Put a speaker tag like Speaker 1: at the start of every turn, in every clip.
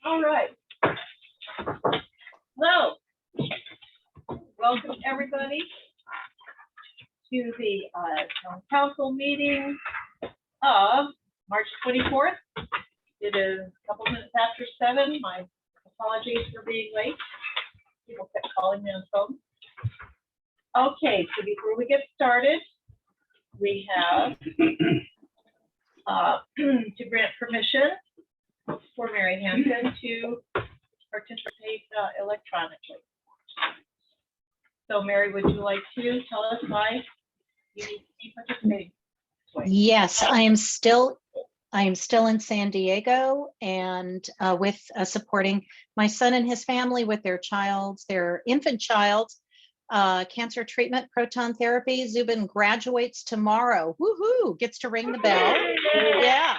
Speaker 1: All right. Hello. Welcome everybody to the council meeting of March 24th. It is a couple minutes after 7. My apologies for being late. People kept calling me on phone. Okay, so before we get started, we have to grant permission for Mary Hanson to participate electronically. So Mary, would you like to tell us why you need to be participating?
Speaker 2: Yes, I am still in San Diego and with supporting my son and his family with their infant child, cancer treatment, proton therapy. Zubin graduates tomorrow. Woohoo! Gets to ring the bell. Yeah.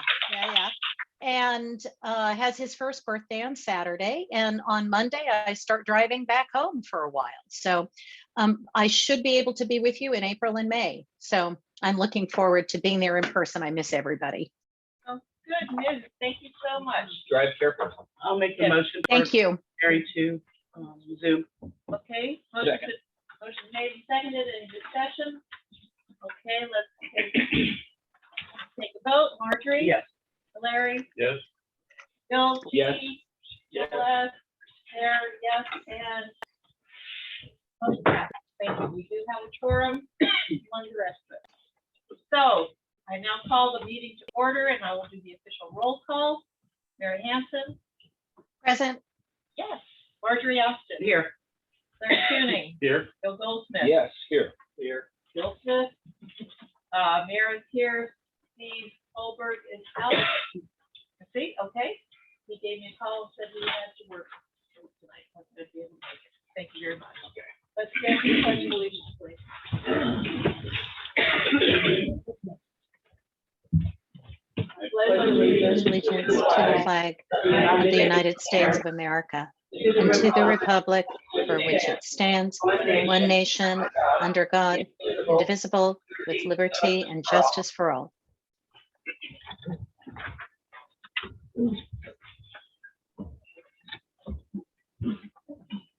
Speaker 2: And has his first birthday on Saturday. And on Monday, I start driving back home for a while. So I should be able to be with you in April and May. So I'm looking forward to being there in person. I miss everybody.
Speaker 1: Oh, good news. Thank you so much.
Speaker 3: Drive careful.
Speaker 4: I'll make the motion.
Speaker 2: Thank you.
Speaker 4: Mary to Zoom.
Speaker 1: Okay, motion made and seconded. Any discussion? Okay, let's take a vote. Marjorie?
Speaker 4: Yes.
Speaker 1: Larry?
Speaker 3: Yes.
Speaker 1: Bill?
Speaker 3: Yes.
Speaker 1: Yes. Sarah? Yes. And motion passed. Thank you. We do have a quorum on the rest of it. So I now call the meeting to order and I will do the official roll call. Mary Hanson?
Speaker 2: Present.
Speaker 1: Yes. Marjorie Austin?
Speaker 4: Here.
Speaker 1: Larry Tuning?
Speaker 3: Here.
Speaker 1: Bill Goldsmith?
Speaker 3: Yes, here. Here.
Speaker 1: Bill Smith? Mayor is here. Steve Holberg is out. See, okay. He gave me a call and said he had to work tonight. I said he didn't make it. Thank you very much. Let's get the pledge of allegiance, please. Pledge of allegiance
Speaker 2: Allegiance to the flag of the United States of America and to the republic for which it stands, one nation, under God, indivisible, with liberty and justice for all.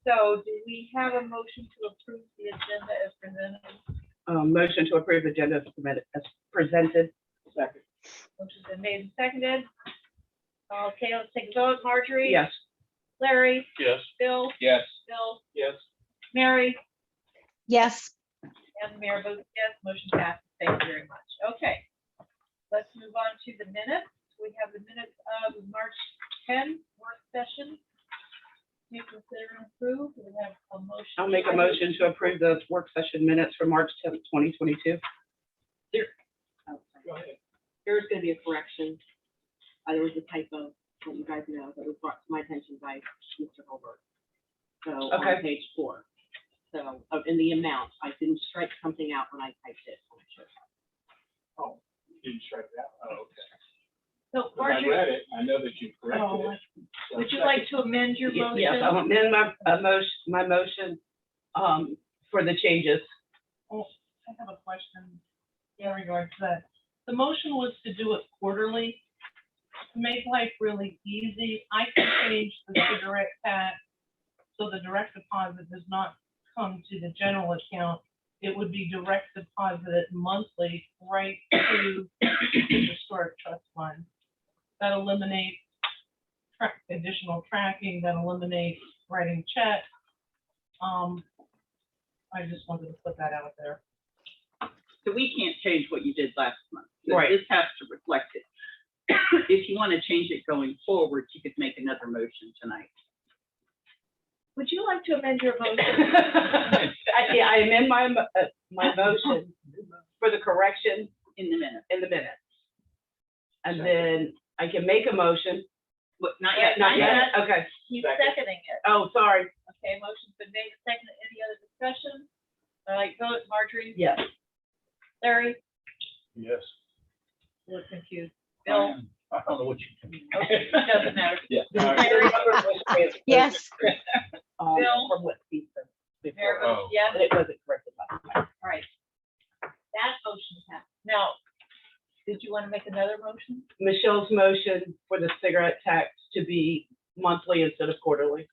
Speaker 1: So do we have a motion to approve the agenda as presented?
Speaker 4: Motion to approve the agenda as presented. Second.
Speaker 1: Motion's been made and seconded. Okay, let's take a vote. Marjorie?
Speaker 4: Yes.
Speaker 1: Larry?
Speaker 3: Yes.
Speaker 1: Bill?
Speaker 3: Yes.
Speaker 1: Bill?
Speaker 3: Yes.
Speaker 1: Mary?
Speaker 2: Yes.
Speaker 1: And the mayor votes yes. Motion passes. Thank you very much. Okay. Let's move on to the minutes. We have the minutes of March 10 work session. Do you consider and approve? We have a motion.
Speaker 4: I'll make a motion to approve the work session minutes for March 10th, 2022.
Speaker 3: Go ahead.
Speaker 5: There's going to be a correction. There was a typo, that you guys know, that was brought to my attention by Mr. Holberg. So
Speaker 4: Okay.
Speaker 5: on page 4. So in the amount, I didn't strike something out when I typed it.
Speaker 3: Oh, you didn't strike that? Oh, okay.
Speaker 1: So
Speaker 3: When I
Speaker 1: Marjorie,
Speaker 3: read it, I know that you corrected it. So
Speaker 1: would you like to amend your motion?
Speaker 4: Yes, I'll amend my motion for the changes.
Speaker 6: I have a question in regards to that. The motion was to do it quarterly. To make life really easy, I can change the direct tax so the direct deposit does not come to the general account. It would be direct deposited monthly right to the historic trust fund. That eliminates additional tracking, that eliminates writing checks. I just wanted to put that out there.
Speaker 7: So we can't change what you did last month. So
Speaker 4: Right.
Speaker 7: This has to reflect it. If you want to change it going forward, you could make another motion tonight.
Speaker 1: Would you like to amend your motion?
Speaker 4: I amend my motion for the correction
Speaker 7: In the minute.
Speaker 4: in the minutes. And then I can make a motion.
Speaker 7: What, not yet,
Speaker 4: Not
Speaker 1: yet.
Speaker 4: yet? Okay.
Speaker 1: He's
Speaker 3: Second.
Speaker 1: seconding it.
Speaker 4: Oh, sorry.
Speaker 1: Okay, motion's been made and seconded. Any other discussion? All right, vote. Marjorie?
Speaker 4: Yes.
Speaker 1: Larry?
Speaker 3: Yes.
Speaker 1: We're confused. Bill?
Speaker 3: I don't know what you.
Speaker 1: Okay, doesn't matter.
Speaker 3: Yeah.
Speaker 2: Yes.
Speaker 1: Bill?
Speaker 4: From what Steve said
Speaker 1: Mayor
Speaker 4: before,
Speaker 1: votes yes.
Speaker 4: but it wasn't corrected last time.
Speaker 1: All right. That motion passed. Now, did you want to make another motion?
Speaker 4: Michelle's motion for the cigarette tax to be monthly instead of quarterly,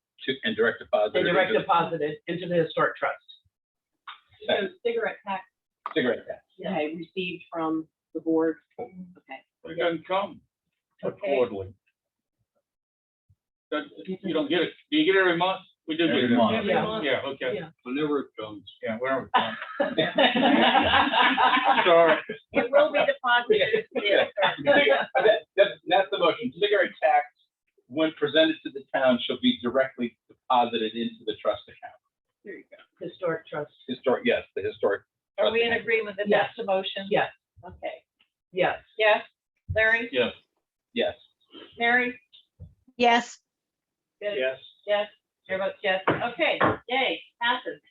Speaker 3: And direct deposit.
Speaker 4: and direct deposited into the historic trust.
Speaker 5: So cigarette tax,
Speaker 3: Cigarette tax.
Speaker 5: okay, received from the board, okay.
Speaker 3: It doesn't come
Speaker 1: Okay.
Speaker 3: quarterly. You don't get it. Do you get it every month? We do get it
Speaker 8: Every month.
Speaker 6: Every
Speaker 4: Yeah.
Speaker 6: month.
Speaker 3: Yeah, okay.
Speaker 4: Yeah.
Speaker 8: Whenever it comes.
Speaker 3: Yeah, wherever. it comes. Sorry.
Speaker 1: It will be deposited. Yes.
Speaker 3: That's the motion. Cigarette tax, when presented to the town, shall be directly deposited into the trust account.
Speaker 4: There you go. Historic trust.
Speaker 3: Historic, yes, the historic.
Speaker 1: Are we in agreement that that's the motion?
Speaker 4: Yes,
Speaker 1: Okay.
Speaker 4: yes.
Speaker 1: Yes, Larry,
Speaker 3: Yes. Yes.
Speaker 1: Mary,
Speaker 2: Yes,
Speaker 1: good,
Speaker 3: Yes.
Speaker 1: yes, chair votes yes. Okay, yay, passes.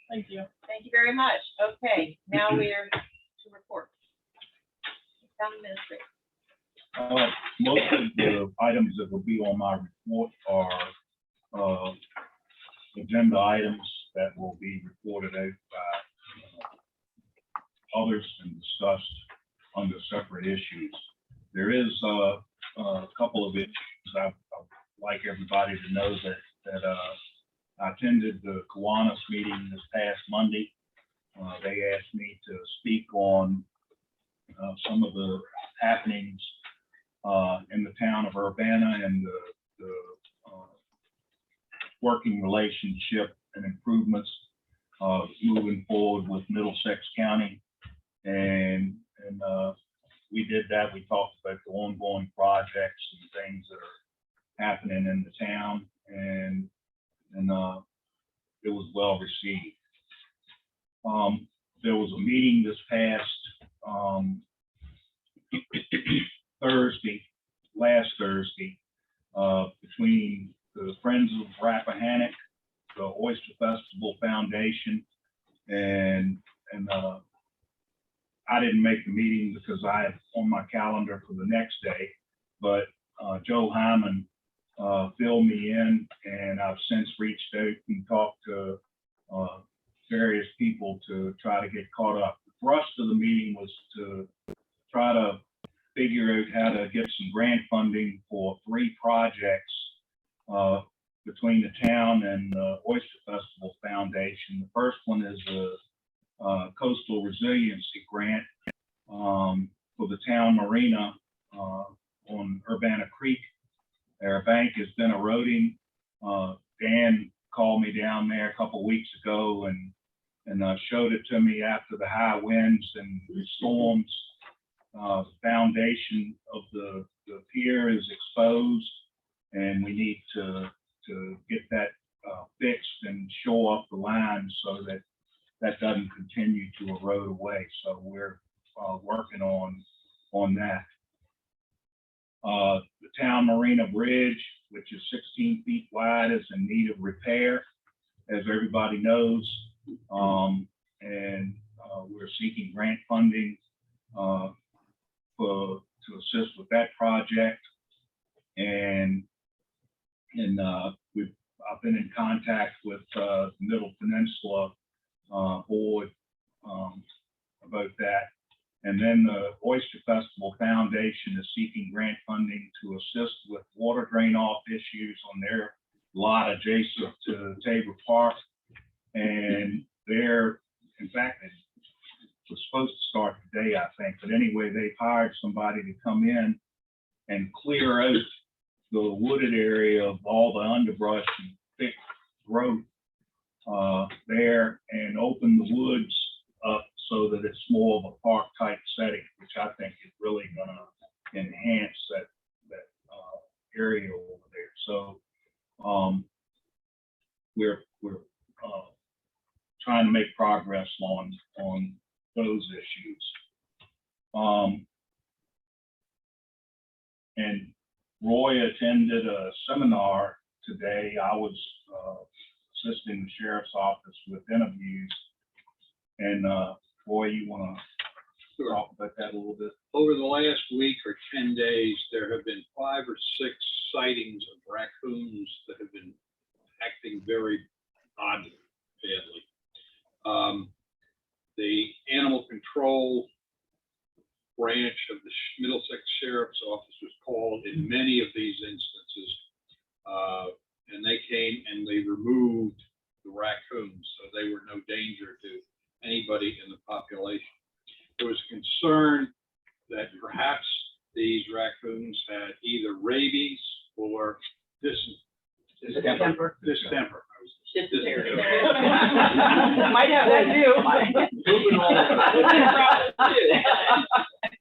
Speaker 6: Thank you.
Speaker 1: Thank you very much. Okay, now we are to report. Town administrator.
Speaker 8: Most of the items that will be on my report are agenda items that will be reported out by others and discussed under separate issues. There is a couple of issues I'd like everybody to know that I attended the Kiwanis meeting this past Monday. They asked me to speak on some of the happenings in the town of Urbanna and the working relationship and improvements moving forward with Middlesex County. And we did that. We talked about the ongoing projects and things that are happening in the town, and it was well received. There was a meeting this past last Thursday, between the Friends of Rappahannock, the Oyster Festival Foundation, and I didn't make the meeting because I had on my calendar for the next day, but Joe Hyman filled me in, and I've since reached out and talked to various people to try to get caught up. The thrust of the meeting was to try to figure out how to get some grant funding for 3 projects between the town and the Oyster Festival Foundation. The first one is a coastal resiliency grant for the town marina on Urbanna Creek. Their bank has been eroding. Dan called me down there a couple weeks ago and showed it to me after the high winds and the storms. The foundation of the pier is exposed, and we need to get that fixed and shore up the line so that that doesn't continue to erode away. So we're working on that. The town marina bridge, which is 16 feet wide, is in need of repair, as everybody knows. And we're seeking grant funding to assist with that project. And I've been in contact with the Middle Peninsula board about that. And then the Oyster Festival Foundation is seeking grant funding to assist with water drain off issues on their lot adjacent to Tabor Park. And in fact, it was supposed to start today, I think. But anyway, they've hired somebody to come in and clear out the wooded area of all the underbrush and thick growth there, and open the woods up so that it's more of a park type setting, which I think is really gonna enhance that area over there. So we're trying to make progress on those issues. And Roy attended a seminar today. I was assisting the sheriff's office with interviews. And Roy, you want to talk about that a little bit?
Speaker 9: Over the last week or 10 days, there have been 5 or 6 sightings of raccoons that have been acting very oddly, badly. The animal control branch of the Middlesex Sheriff's Office many of these instances. And they came and they removed the raccoons, so they were no danger to anybody in the population. There was concern that perhaps these raccoons had either rabies or distemper. Distemper.
Speaker 4: Dysentery. Might have that too.
Speaker 9: Moving on.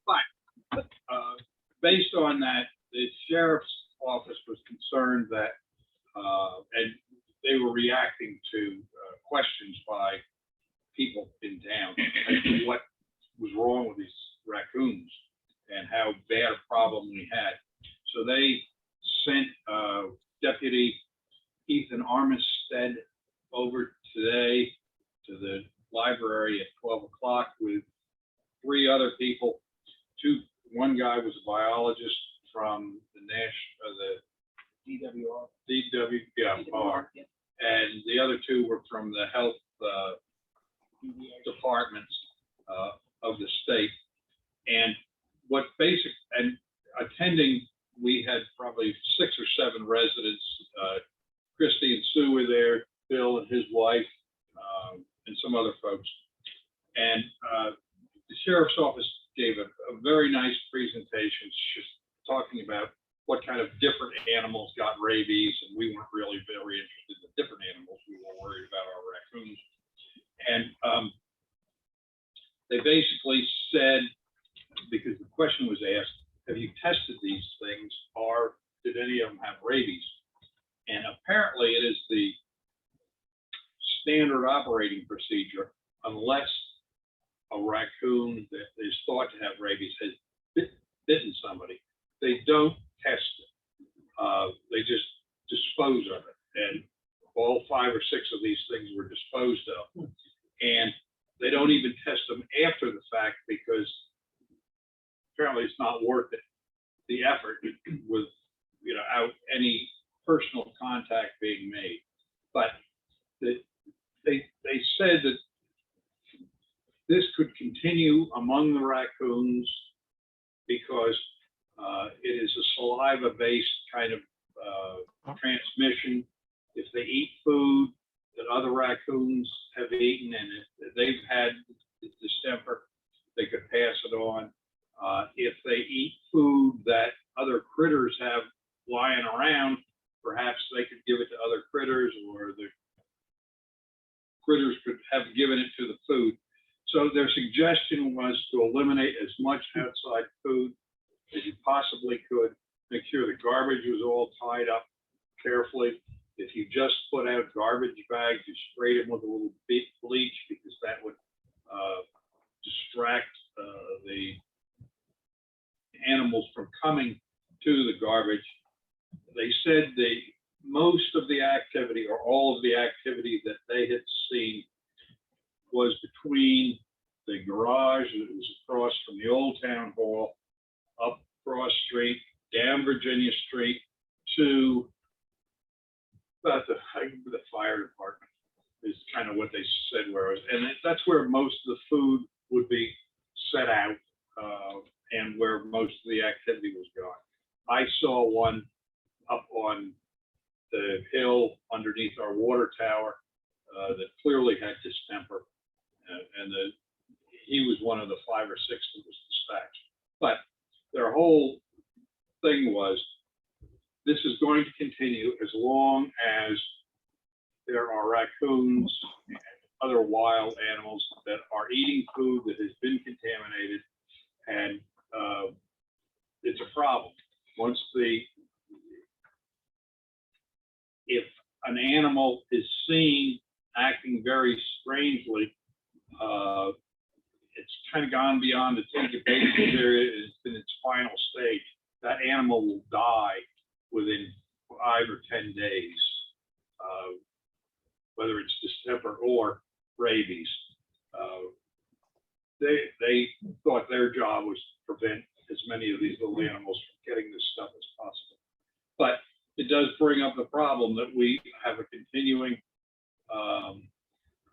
Speaker 9: Fine. Based on that, the sheriff's office was concerned that, and they were reacting to questions by people in town as to what was wrong with these raccoons and how bad a problem we had. So they sent Deputy Ethan Armistead over today to the library at 12 o'clock with 3 other people. One guy was a biologist from the DWR, and the other 2 were from the health departments of the state. And and attending, we had probably 6 or 7 residents. Christy and Sue were there, Bill and his wife, and some other folks. And the sheriff's office gave a very nice presentation, just talking about what kind of different animals got rabies, and we weren't really very interested in the different animals. We were worried about our raccoons. And they basically said, because the question was asked, have you tested these things, or did any of them have rabies? And apparently it is the standard operating procedure, unless a raccoon that is thought to have rabies has bitten somebody, they don't test it. They just dispose of it. And all 5 or 6 of these things were disposed of. And they don't even test them after the fact, because apparently it's not worth it, the effort with, out any personal contact being made. But they said that this could continue among the raccoons because it is a saliva-based kind of transmission. If they eat food that other raccoons have eaten and they've had distemper, they could pass it on. If they eat food that other critters have lying around, perhaps they could give it to other critters, or the critters could have given it to the food. So their suggestion was to eliminate as much outside food as you possibly could, make sure the garbage was all tied up carefully. If you just put out garbage bags, you spray them with a little bleach, because that would distract the animals from coming to the garbage. They said most of the activity, or all of the activity that they had seen, was between the garage that was across from the old town hall, up Cross Street, down Virginia Street, to about the fire department, is kind of what they said where it was. And that's where most of the food would be set out, and where most of the activity was going. I saw one up on the hill underneath our water tower that clearly had distemper, and he was one of the 5 or 6 that was dispatched. But their whole thing was, this is going to continue as long as there are raccoons and other wild animals that are eating food that has been contaminated, and it's a problem. If an animal is seen acting very strangely, it's kind of gone beyond its incubation period, it's in its final stage, that animal will die within 5 or 10 days, whether it's distemper or rabies. They thought their job was to prevent as many of these little animals from getting this stuff as possible. But it does bring up the problem that we have a continuing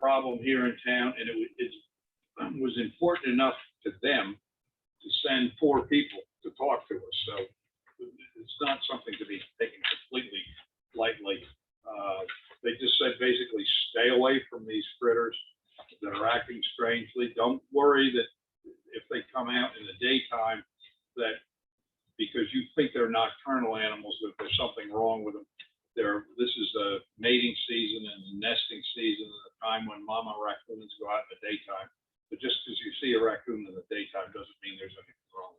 Speaker 9: problem here in town, and it was important enough to them to send 4 people to talk to us. So it's not not something to be taken completely lightly. They just said basically stay away from these critters that are acting strangely. Don't worry that if they come out in the daytime, that because you think they're nocturnal animals, that there's something wrong with them. This is the mating season and nesting season, and the time when mama raccoons go out in the daytime. But just because you see a raccoon in the daytime doesn't mean there's anything wrong.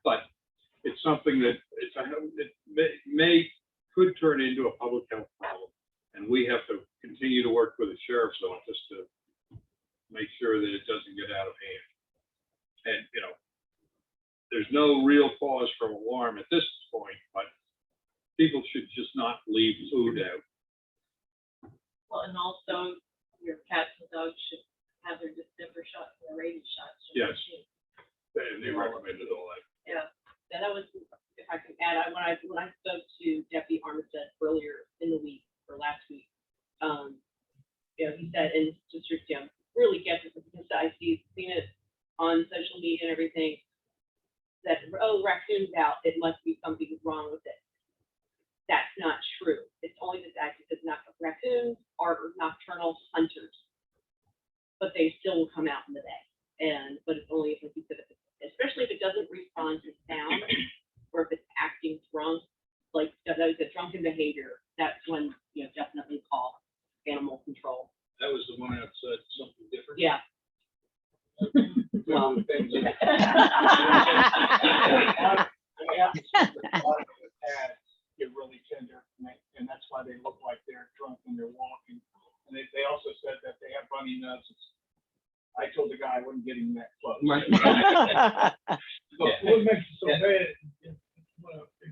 Speaker 9: But it's something that could turn into a public health problem. And we have to continue to work with the sheriff's office to make sure that it doesn't get out of hand. And, there's no real cause for alarm at this point, but people should just not leave food out.
Speaker 5: Well, and also your cats and dogs should have their distemper shots and their rabies shots.
Speaker 9: Yes. They recommended all that.
Speaker 5: Yeah, that was, if I can add, when I spoke to Deputy Armistead earlier in the week or last week, he said, and just really gets it because I've seen it on social media and everything, that, oh, raccoon's out, it must be something wrong with it. That's not true. It's only the fact that raccoons are nocturnal hunters, but they still will come out in the day. But it's only if especially if it doesn't respond to sound or if it's acting drunk, like those drunken behavior, that's when definitely call animal control.
Speaker 9: That was the one that said something different.
Speaker 5: Yeah. Well,
Speaker 10: get really tender, and that's why they look like they're drunk when they're walking. And they also said that they have runny noses. I told the guy I wouldn't get him that close.
Speaker 4: Right.
Speaker 10: But what makes it so bad, if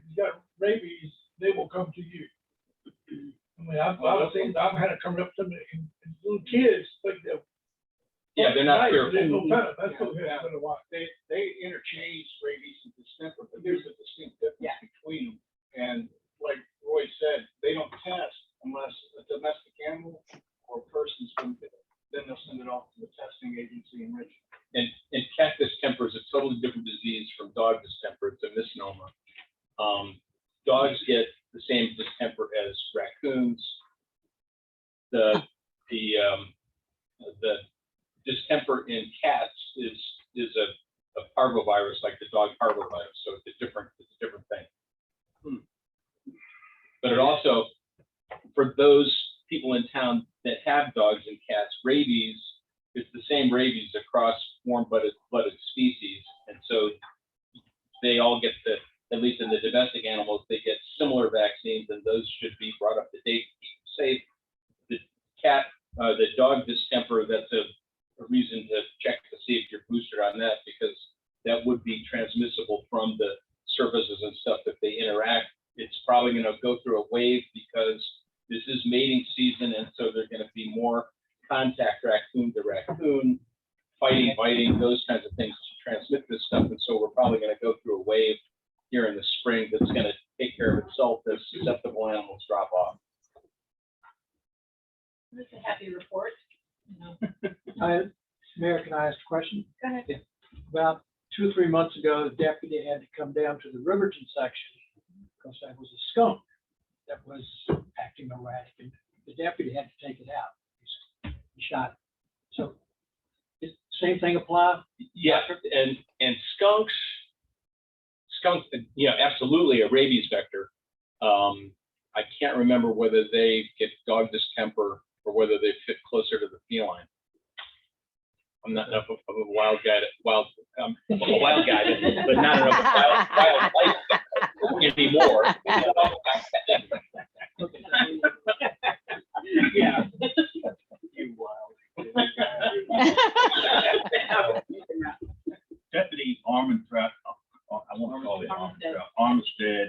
Speaker 10: you got rabies, they will come to you. I mean, I've had it coming up to me, and little kids think they're.
Speaker 3: Yeah, they're not fearful.
Speaker 10: That's what we have been a while. They interchange rabies and distemper, but there's a distinct difference between them. And like Roy said, they don't test unless a domestic animal or a person's been bitten. Then they'll send it off to the testing agency in Richmond.
Speaker 3: And cat distemper is a totally different disease from dog distemper. It's a misnomer. Dogs get the same distemper as raccoons. The distemper in cats is a parvovirus, like the dog parvovirus. So it's a different thing. But it also, for those people in town that have dogs and cats, rabies is the same rabies across warm-blooded species, and so they all get at least in the domestic animals, they get similar vaccines, and those should be brought up to date to keep them safe. The dog distemper, that's a reason to check to see if you're boosted on that, because that would be transmissible from the surfaces and stuff that they interact. It's probably going to go through a wave because this is mating season, and so there's going to be more contact raccoon to raccoon, fighting, biting, those kinds of things to transmit this stuff. And so we're probably going to go through a wave here in the spring that's going to take care of itself as susceptible animals drop off.
Speaker 5: This is a happy report.
Speaker 10: Mayor, can I ask a question?
Speaker 5: Go ahead.
Speaker 10: About 2 or 3 months ago, the deputy had to come down to the Riverton section because there was a skunk that was acting erratic, and the deputy had to take it out. He shot it. So, is same thing apply?
Speaker 3: Yeah, and skunks, absolutely a rabies vector. I can't remember whether they get dog distemper or whether they fit closer to the feline. I'm not enough of a wild guy, I'm a wild guy, but not enough of a wild life anymore.
Speaker 10: Yeah. You wild.
Speaker 8: Deputy Armistead, I won't call it Armistead,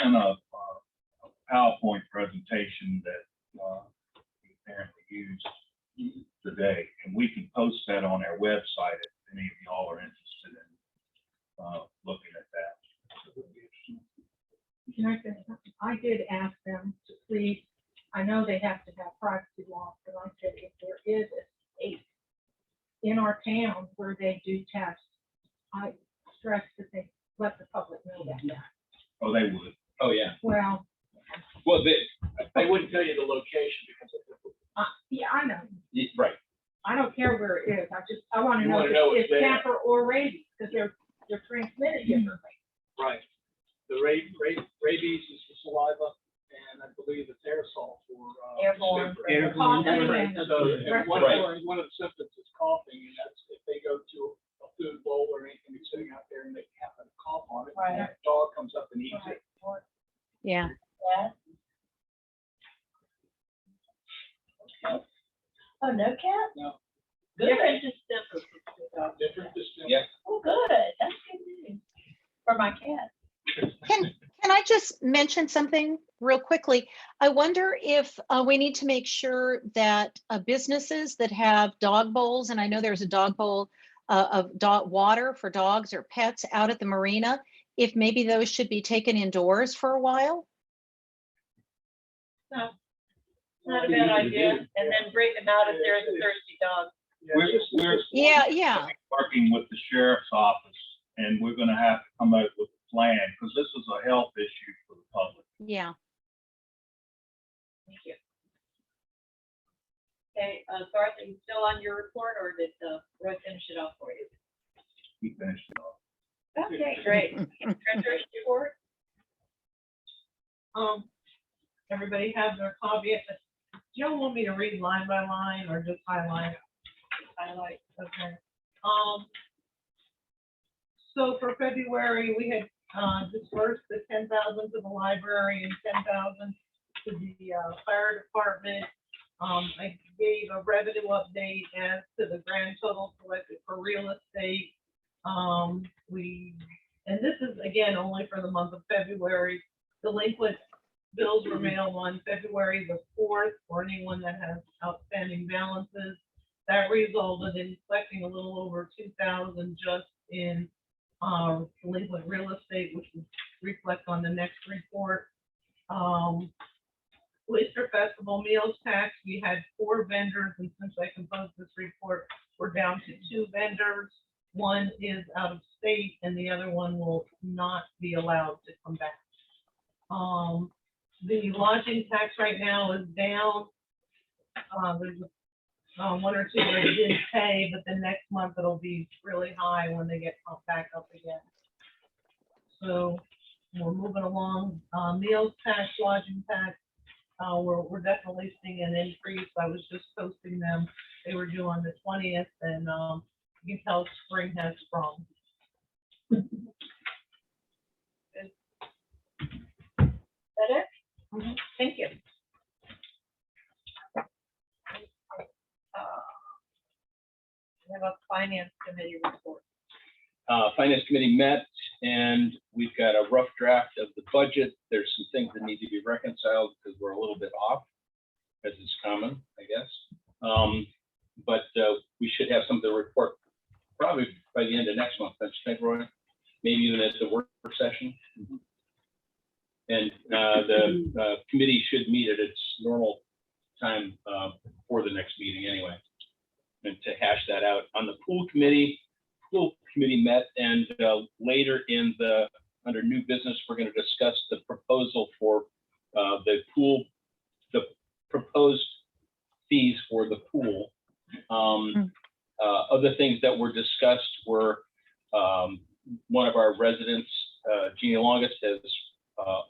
Speaker 8: sent a PowerPoint presentation that he apparently used today, and we can post that on our website if any of y'all are interested in looking at that.
Speaker 11: Can I say something? I did ask them to please, I know they have to have privacy laws, but I said if there is a state in our town where they do tests, I stress that they let the public know that.
Speaker 8: Oh, they would.
Speaker 3: Oh, yeah.
Speaker 11: Well,
Speaker 3: Well,
Speaker 10: I wouldn't tell you the location because
Speaker 11: yeah, I know.
Speaker 3: right.
Speaker 11: I don't care where it is. I want to
Speaker 10: You
Speaker 11: know
Speaker 10: wanna
Speaker 11: if
Speaker 10: know
Speaker 11: it's
Speaker 10: it's there.
Speaker 11: camper or rabies, because they're transmitted differently.
Speaker 10: right. The rabies is the saliva, and I believe it's aerosol for.
Speaker 11: Airborne.
Speaker 10: distemper.
Speaker 4: Airborne.
Speaker 11: Coughing and
Speaker 10: So if one
Speaker 3: Right.
Speaker 10: one of the symptoms is coughing, and that's if they go to a food bowl or anything that's sitting out there and they happen to cough on it, and
Speaker 11: Right.
Speaker 10: that dog comes up and eats it.
Speaker 2: Yeah.
Speaker 1: Oh, no cat?
Speaker 10: No.
Speaker 1: Different distemper.
Speaker 10: Different distemper.
Speaker 3: Yeah.
Speaker 1: Oh, good, that's good news for my cat.
Speaker 2: Can I just mention something real quickly? I wonder if we need to make sure that businesses that have dog bowls, and I know there's a dog bowl of dog water for dogs or pets out at the marina, if maybe those should be taken indoors for a while.
Speaker 1: No, not a bad idea, and then bring them out if there's a thirsty dog.
Speaker 8: We're
Speaker 2: Yeah.
Speaker 8: working with the sheriff's office, and we're gonna have to come out with a plan, because this is a health issue for the public.
Speaker 2: Yeah.
Speaker 1: Thank you. Okay, Garth, are you still on your report, or did Roy finish it off for you?
Speaker 8: We finished it off.
Speaker 1: Okay, great. Treasurer's report?
Speaker 6: Everybody has their copy. Do you all want me to read line by line or just highlight? Highlight, okay. So for February, we had dispersed the 10,000 to the library and 10,000 to the fire department. I gave a revenue update as to the grand total collected for real estate. And this is again only for the month of February. Delinquent bills were mailed on February the 4th for anyone that has outstanding balances. That resulted in collecting a little over 2,000 just in delinquent real estate, which will reflect on the next report. Oyster Festival meals tax, we had 4 vendors, and since I composed this report, we're down to 2 vendors. One is out of state and the other one will not be allowed to come back. The lodging tax right now is down. There's 1 or 2 that didn't pay, but the next month it'll be really high when they get pumped back up again. So we're moving along. Meals tax, lodging tax, we're definitely seeing an increase. I was just posting them. They were due on the 20th, and you can tell spring has sprung.
Speaker 1: That it? Thank you. We have a finance committee report.
Speaker 3: Finance committee met, and we've got a rough draft of the budget. There's some things that need to be reconciled because we're a little bit off, as is common, I guess. But we should have something to report probably by the end of next month. Don't you think, Roy? Maybe even at the work session. And the committee should meet at its normal time for the next meeting anyway, and to hash that out. On the pool committee met, and later in under new business, we're going to discuss the proposal for the proposed fees for the pool. Other things that were discussed were one of our residents, Jeannie Longest, has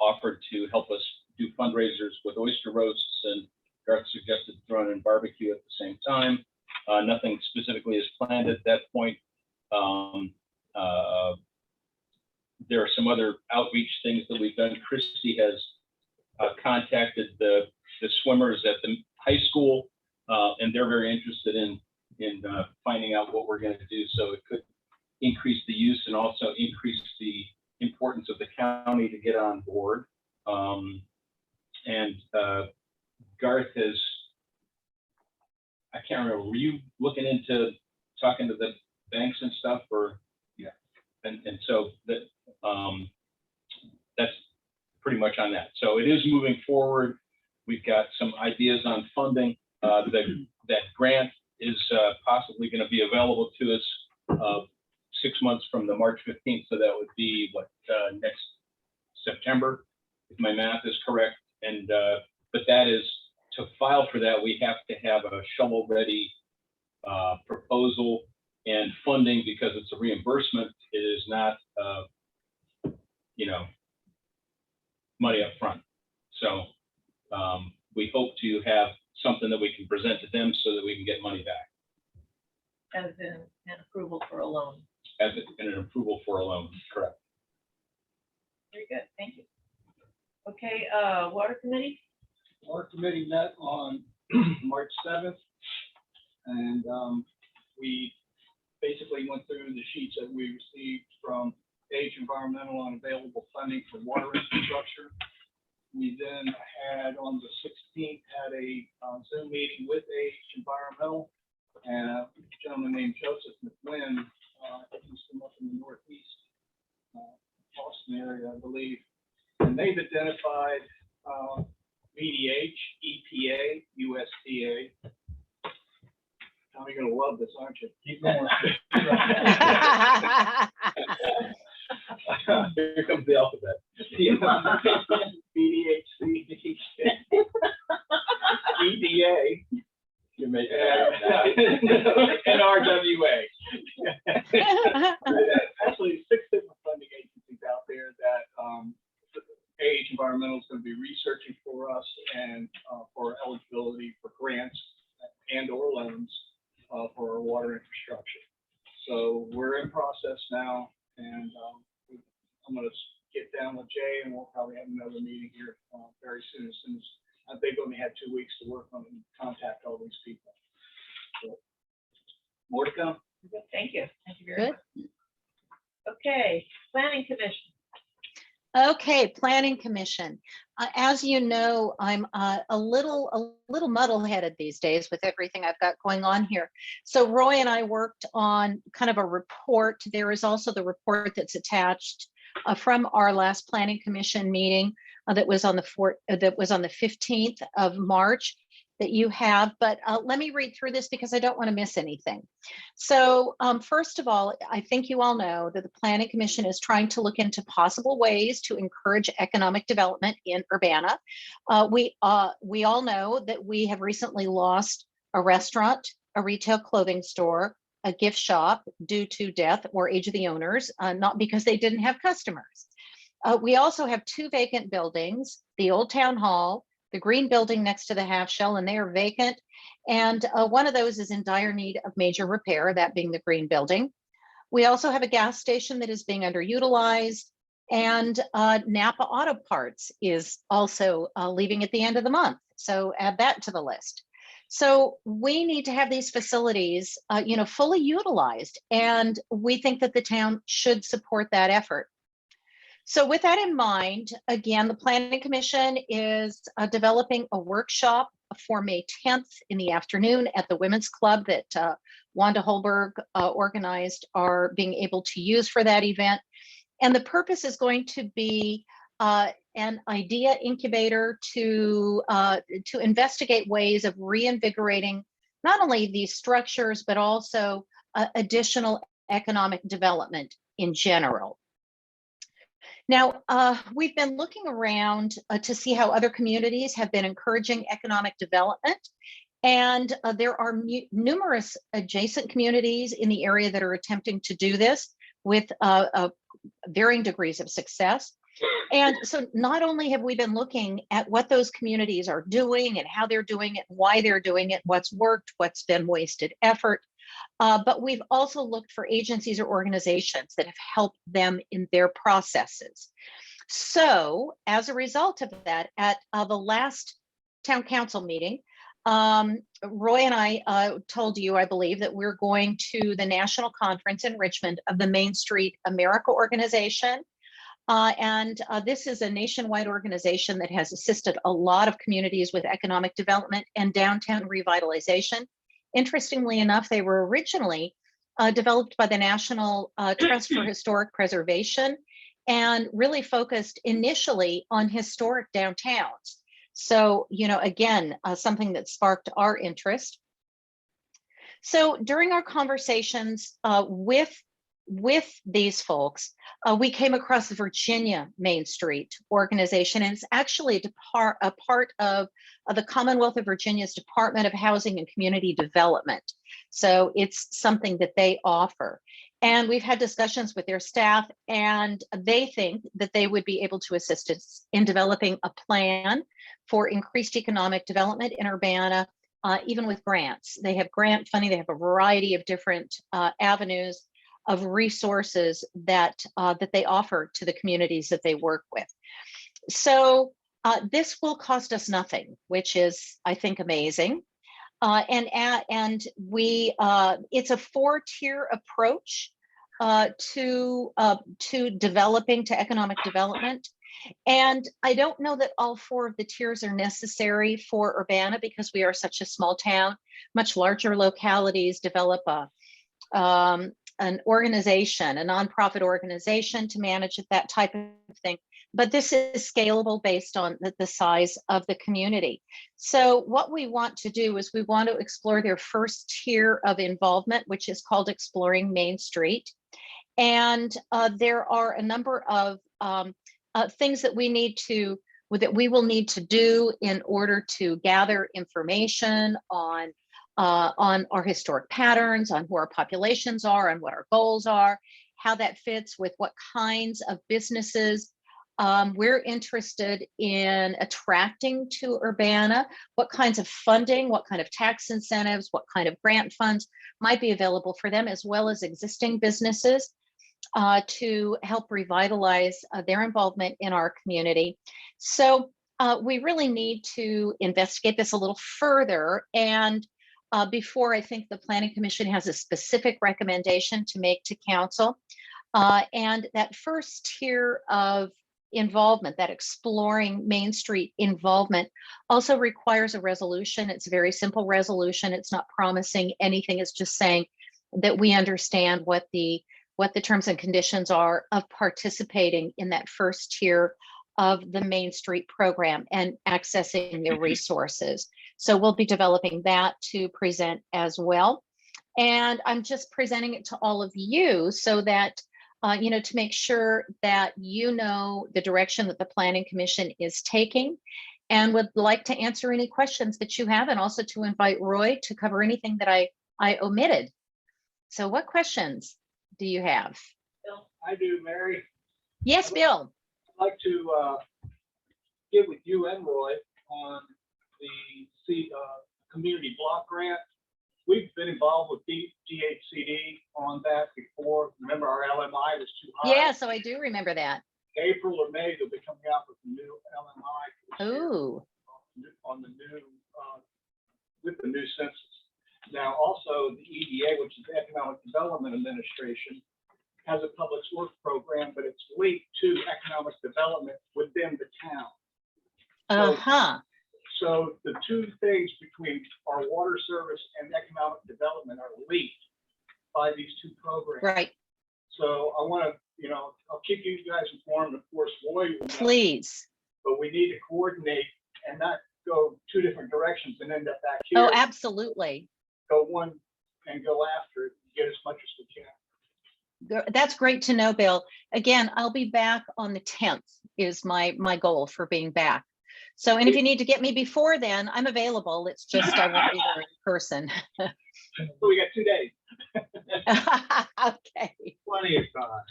Speaker 3: offered to help us do fundraisers with oyster roasts, and Garth suggested throwing in barbecue at the same time. Nothing specifically is planned at that point. There are some other outreach things that we've done. Christy has contacted the swimmers at the high school, and they're very interested in finding out what we're going to do. So it could increase the use and also increase the importance of the county to get on board. And Garth has, I can't remember, were you looking into talking to the banks and stuff, or? Yeah. And so that's pretty much on that. So it is moving forward. We've got some ideas on funding. That grant is possibly going to be available to us 6 months from the March 15th. So that would be what, next September. if my math is correct. And, but that is, to file for that, we have to have a shovel-ready proposal and funding, because it's a reimbursement. It is not, you know, money up front. So we hope to have something that we can present to them so that we can get money back
Speaker 1: As in an approval for a loan.
Speaker 3: as an approval for a loan, correct?
Speaker 1: Very good, thank you. Okay, water committee?
Speaker 10: Our committee met on March 7th, and we basically went through the sheets that we received from Age Environmental on available funding for water infrastructure. We then had, on the 16th, had a Zoom meeting with Age Environmental and a gentleman named Joseph McWynn. I think he's from up in the Northeast, Boston area, I believe. And they've identified VDH, EPA, USDA. Tom, you're gonna love this, aren't you? Keep going.
Speaker 3: Here comes the alphabet.
Speaker 10: VDH, EDA,
Speaker 3: You make
Speaker 10: and RWA. Actually, 6 different funding agencies out there that AH Environmental is going to be researching for us, and for eligibility for grants and or loans for our water infrastructure. So we're in process now, and I'm going to get down with Jay, and we'll probably have another meeting here very soon. As soon as they've only had 2 weeks to work on it and contact all these people. So, more to come.
Speaker 1: Thank you very much. Okay, planning commission.
Speaker 2: Okay, Planning Commission. As you know, I'm a little muddle-headed these days with everything I've got going on here. So Roy and I worked on kind of a report. There is also the report that's attached from our last Planning Commission meeting that was on the 15th of March that you have, but let me read through this because I don't want to miss anything. So first of all, I think you all know that the Planning Commission is trying to look into possible ways to encourage economic development in Urbanna. We all know that we have recently lost a restaurant, a retail clothing store, a gift shop due to death or age of the owners, not because they didn't have customers. We also have 2 vacant buildings, the old town hall, the green building next to the half shell, and they are vacant. And one of those is in dire need of major repair, that being the green building. We also have a gas station that is being underutilized, and Napa Auto Parts is also leaving at the end of the month. So add that to the list. So we need to have these facilities, fully utilized, and we think that the town should support that effort. So with that in mind, again, the Planning Commission is developing a workshop for May 10th in the afternoon at the Women's Club that Wanda Holberg organized, are being able to use for that event. And the purpose is going to be an idea incubator to investigate ways of reinvigorating not only these structures, but also additional economic development in general. Now, we've been looking around to see how other communities have been encouraging economic development. And there are numerous adjacent communities in the area that are attempting to do this with varying degrees of success. And so not only have we been looking at what those communities are doing and how they're doing it, why they're doing it, what's worked, what's been wasted effort, but we've also looked for agencies or organizations that have helped them in their processes. So as a result of that, at the last town council meeting, Roy and I told you, I believe, that we're going to the national conference in Richmond of the Main Street America organization. This is a nationwide organization that has assisted a lot of communities with economic development and downtown revitalization. Interestingly enough, they were originally developed by the National Trust for Historic Preservation and really focused initially on historic downtowns. So, again, something that sparked our interest. So during our conversations with with these folks, we came across the Virginia Main Street organization, and it's actually a part of the Commonwealth of Virginia's Department of Housing and Community Development. So it's something that they offer. And we've had discussions with their staff, and they think that they would be able to assist us in developing a plan for increased economic development in Urbana, even with grants. They have grant funding, they have a variety of different avenues of resources that they offer to the communities that they work with. So this will cost us nothing, which is, I think, amazing. And we it's a 4-tier approach to developing, to economic development. And I don't know that all 4 of the tiers are necessary for Urbana because we are such a small town. Much larger localities develop an organization, a nonprofit organization to manage that type of thing. But this is scalable based on the size of the community. So what we want to do is we want to explore their first tier of involvement, which is called Exploring Main Street. And there are a number of things that we will need to do in order to gather information on our historic patterns, on who our populations are, and what our goals are, how that fits with what kinds of businesses we're interested in attracting to Urbana, what kinds of funding, what kind of tax incentives, what kind of grant funds might be available for them, as well as existing businesses to help revitalize their involvement in our community. So we really need to investigate this a little further. And before I think the Planning Commission has a specific recommendation to make to council. And that first tier of involvement, that Exploring Main Street involvement, also requires a resolution. It's a very simple resolution. It's not promising anything. It's just saying that we understand what the terms and conditions are of participating in that first tier of the Main Street program and accessing their resources. So we'll be developing that to present as well. And I'm just presenting it to all of you so that to make sure that you know the direction that the Planning Commission is taking, and would like to answer any questions that you have, and also to invite Roy to cover anything that I omitted. So what questions do you have?
Speaker 10: I do, Mary.
Speaker 2: Yes, Bill.
Speaker 10: I'd like to get with you and Roy on the community block grant. We've been involved with DHCD on that before. Remember, our LMI was too high.
Speaker 2: Yeah, so I do remember that.
Speaker 10: April or May, they'll be coming out with the new LMI.
Speaker 2: Ooh.
Speaker 10: On the new, with the new census. Now, also the EDA, which is the Economic Development Administration, has a public works program, but it's linked to economic development within the town. So the two things between our water service and economic development are linked by these two programs.
Speaker 2: Right.
Speaker 10: So I want to, I'll keep you guys informed. Of course, Roy will know,
Speaker 2: please.
Speaker 10: but we need to coordinate and not go 2 different directions and end up back here.
Speaker 2: Oh, absolutely.
Speaker 10: Go one and go after it, get as much as we can.
Speaker 2: That's great to know, Bill. Again, I'll be back on the 10th is my goal for being back. So, and if you need to get me before then, I'm available. It's just I won't be there in person.
Speaker 10: So we got 2 days.
Speaker 2: Okay.
Speaker 10: Plenty of time.